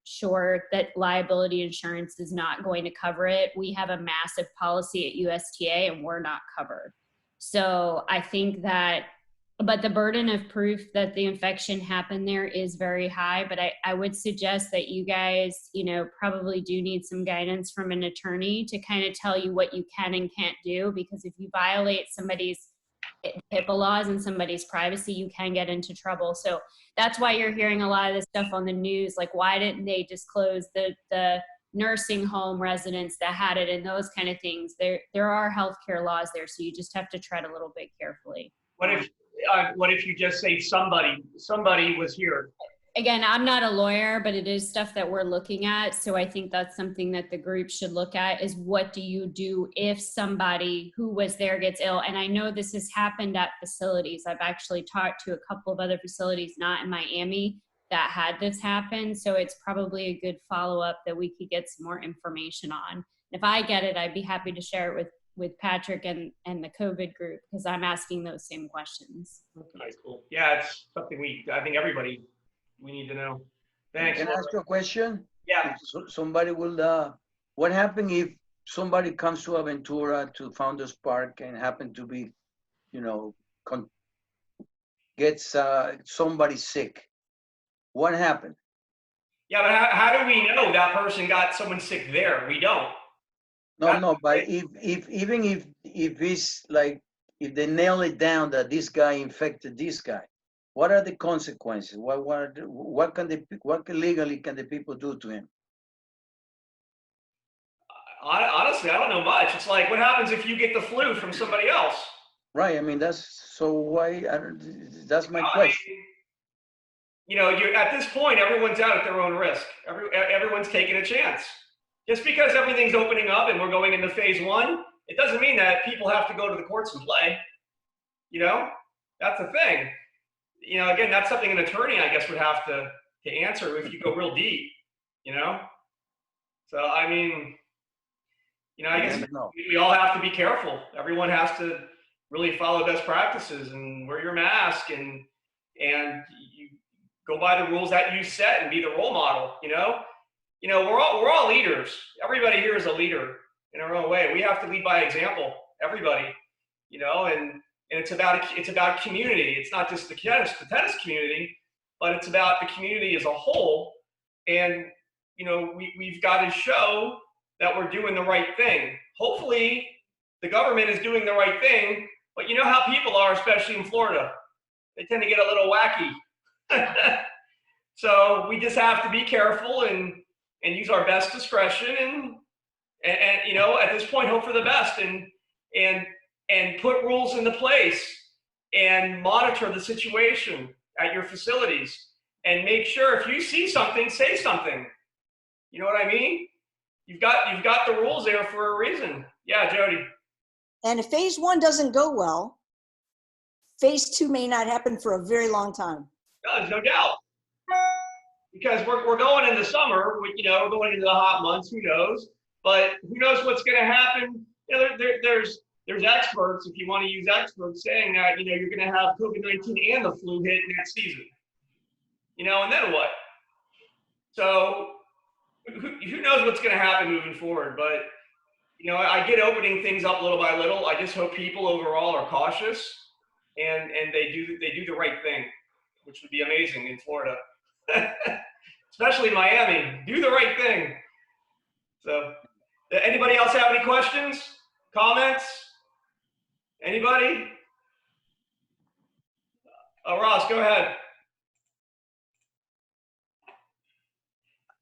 [SPEAKER 5] sure that liability insurance is not going to cover it. We have a massive policy at USTA and we're not covered. So I think that, but the burden of proof that the infection happened there is very high. But I would suggest that you guys, probably do need some guidance from an attorney to kind of tell you what you can and can't do, because if you violate somebody's HIPAA laws and somebody's privacy, you can get into trouble. So that's why you're hearing a lot of this stuff on the news. Like, why didn't they disclose the nursing home residents that had it and those kind of things? There are healthcare laws there. So you just have to tread a little bit carefully.
[SPEAKER 1] What if you just say somebody was here?
[SPEAKER 5] Again, I'm not a lawyer, but it is stuff that we're looking at. So I think that's something that the group should look at, is what do you do if somebody who was there gets ill? And I know this has happened at facilities. I've actually talked to a couple of other facilities, not in Miami, that had this happen. So it's probably a good follow-up that we could get some more information on. If I get it, I'd be happy to share it with Patrick and the COVID group, because I'm asking those same questions.
[SPEAKER 1] Okay, cool. Yeah, it's something I think everybody, we need to know. Thanks.
[SPEAKER 9] Can I ask you a question?
[SPEAKER 1] Yeah.
[SPEAKER 9] If somebody will, what happens if somebody comes to Aventura to Founders Park and happen to be, gets somebody sick? What happened?
[SPEAKER 1] Yeah, but how do we know that person got someone sick there? We don't.
[SPEAKER 9] No, but even if it's like, if they nail it down that this guy infected this guy, what are the consequences? What legally can the people do to him?
[SPEAKER 1] Honestly, I don't know much. It's like, what happens if you get the flu from somebody else?
[SPEAKER 9] Right. I mean, that's my question.
[SPEAKER 1] You know, at this point, everyone's out at their own risk. Everyone's taking a chance. Just because everything's opening up and we're going into phase 1, it doesn't mean that people have to go to the courts and play. You know, that's the thing. You know, again, that's something an attorney, I guess, would have to answer if you go real deep. You know, so I mean, you know, I guess we all have to be careful. Everyone has to really follow best practices and wear your mask and you go by the rules that you set and be the role model. You know, we're all leaders. Everybody here is a leader in our own way. We have to lead by example. Everybody, you know, and it's about community. It's not just the tennis community, but it's about the community as a whole. And you know, we've got to show that we're doing the right thing. Hopefully, the government is doing the right thing. But you know how people are, especially in Florida. They tend to get a little wacky. So we just have to be careful and use our best discretion and you know, at this point, hope for the best and put rules into place and monitor the situation at your facilities and make sure if you see something, say something. You know what I mean? You've got the rules there for a reason. Yeah, Jody.
[SPEAKER 11] And if phase 1 doesn't go well, phase 2 may not happen for a very long time.
[SPEAKER 1] There's no doubt. Because we're going into summer, you know, we're going into the hot months, who knows? But who knows what's going to happen? You know, there's experts, if you want to use experts, saying that, you know, you're going to have COVID-19 and the flu hit next season. You know, and then what? So who knows what's going to happen moving forward? But, you know, I get opening things up little by little. I just hope people overall are cautious and they do the right thing, which would be amazing in Florida. Especially Miami, do the right thing. So, anybody else have any questions, comments? Anybody? Oh, Ross, go ahead.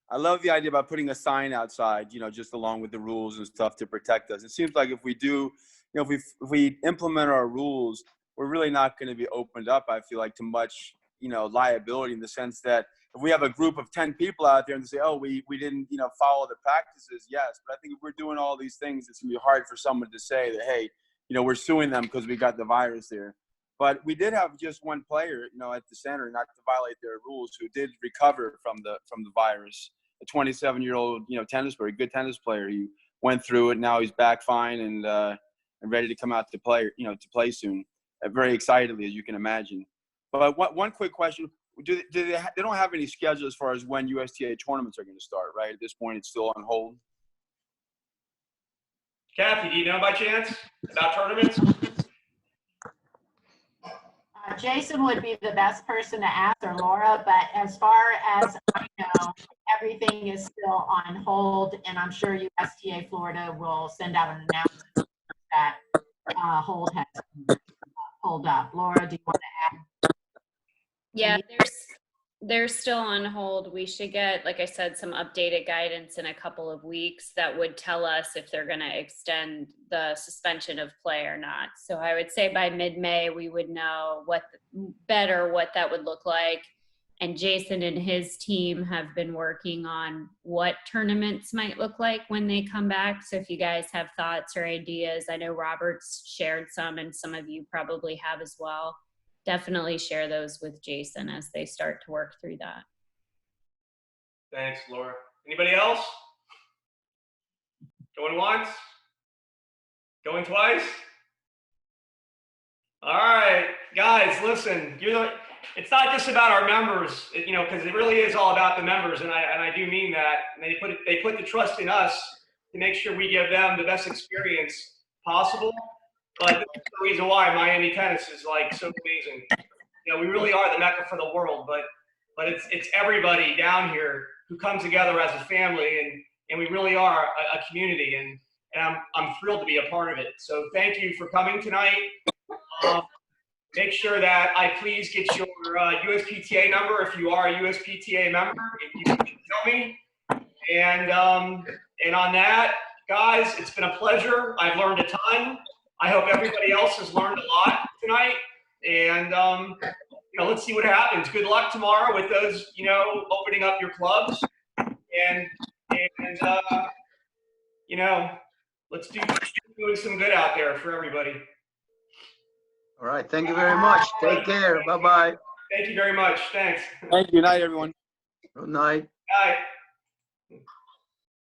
[SPEAKER 20] I love the idea about putting a sign outside, you know, just along with the rules and stuff to protect us. It seems like if we do, you know, if we implement our rules, we're really not going to be opened up, I feel like, to much, you know, liability, in the sense that if we have a group of 10 people out there and they say, oh, we didn't, you know, follow the practices, yes. But I think if we're doing all these things, it's going to be hard for someone to say that, hey, you know, we're suing them because we got the virus there. But we did have just one player, you know, at the center, not to violate their rules, who did recover from the virus. A 27-year-old, you know, tennis player, good tennis player. He went through it. Now he's back fine and ready to come out to play, you know, to play soon. Very excitedly, as you can imagine. But one quick question: they don't have any schedule as far as when USTA tournaments are going to start, right? At this point, it's still on hold.
[SPEAKER 1] Kathy, do you know by chance about tournaments?
[SPEAKER 8] Jason would be the best person to ask, or Laura, but as far as I know, everything is still on hold, and I'm sure USTA Florida will send out an announcement that hold has been pulled up. Laura, do you want to add?
[SPEAKER 5] Yeah, they're still on hold. We should get, like I said, some updated guidance in a couple of weeks that would tell us if they're going to extend the suspension of play or not. So I would say by mid-May, we would know what that would look like. And Jason and his team have been working on what tournaments might look like when they come back. So if you guys have thoughts or ideas, I know Robert's shared some and some of you probably have as well. Definitely share those with Jason as they start to work through that.
[SPEAKER 1] Thanks, Laura. Anybody else? Going once? Going twice? All right, guys, listen. It's not just about our members, you know, because it really is all about the members, and I do mean that. And they put the trust in us to make sure we give them the best experience possible. But this is the reason why Miami tennis is like so amazing. You know, we really are the mecca for the world, but it's everybody down here who comes together as a family, and we really are a community, and I'm thrilled to be a part of it. So thank you for coming tonight. Make sure that I please get your USPTA number if you are a USPTA member, if you can tell me. And on that, guys, it's been a pleasure. I've learned a ton. I hope everybody else has learned a lot tonight. And you know, let's see what happens. Good luck tomorrow with those, you know, opening up your clubs. And you know, let's do some good out there for everybody.
[SPEAKER 9] All right. Thank you very much. Take care. Bye-bye.
[SPEAKER 1] Thank you very much. Thanks.
[SPEAKER 20] Thank you. Good night, everyone.
[SPEAKER 9] Good night.
[SPEAKER 1] Night.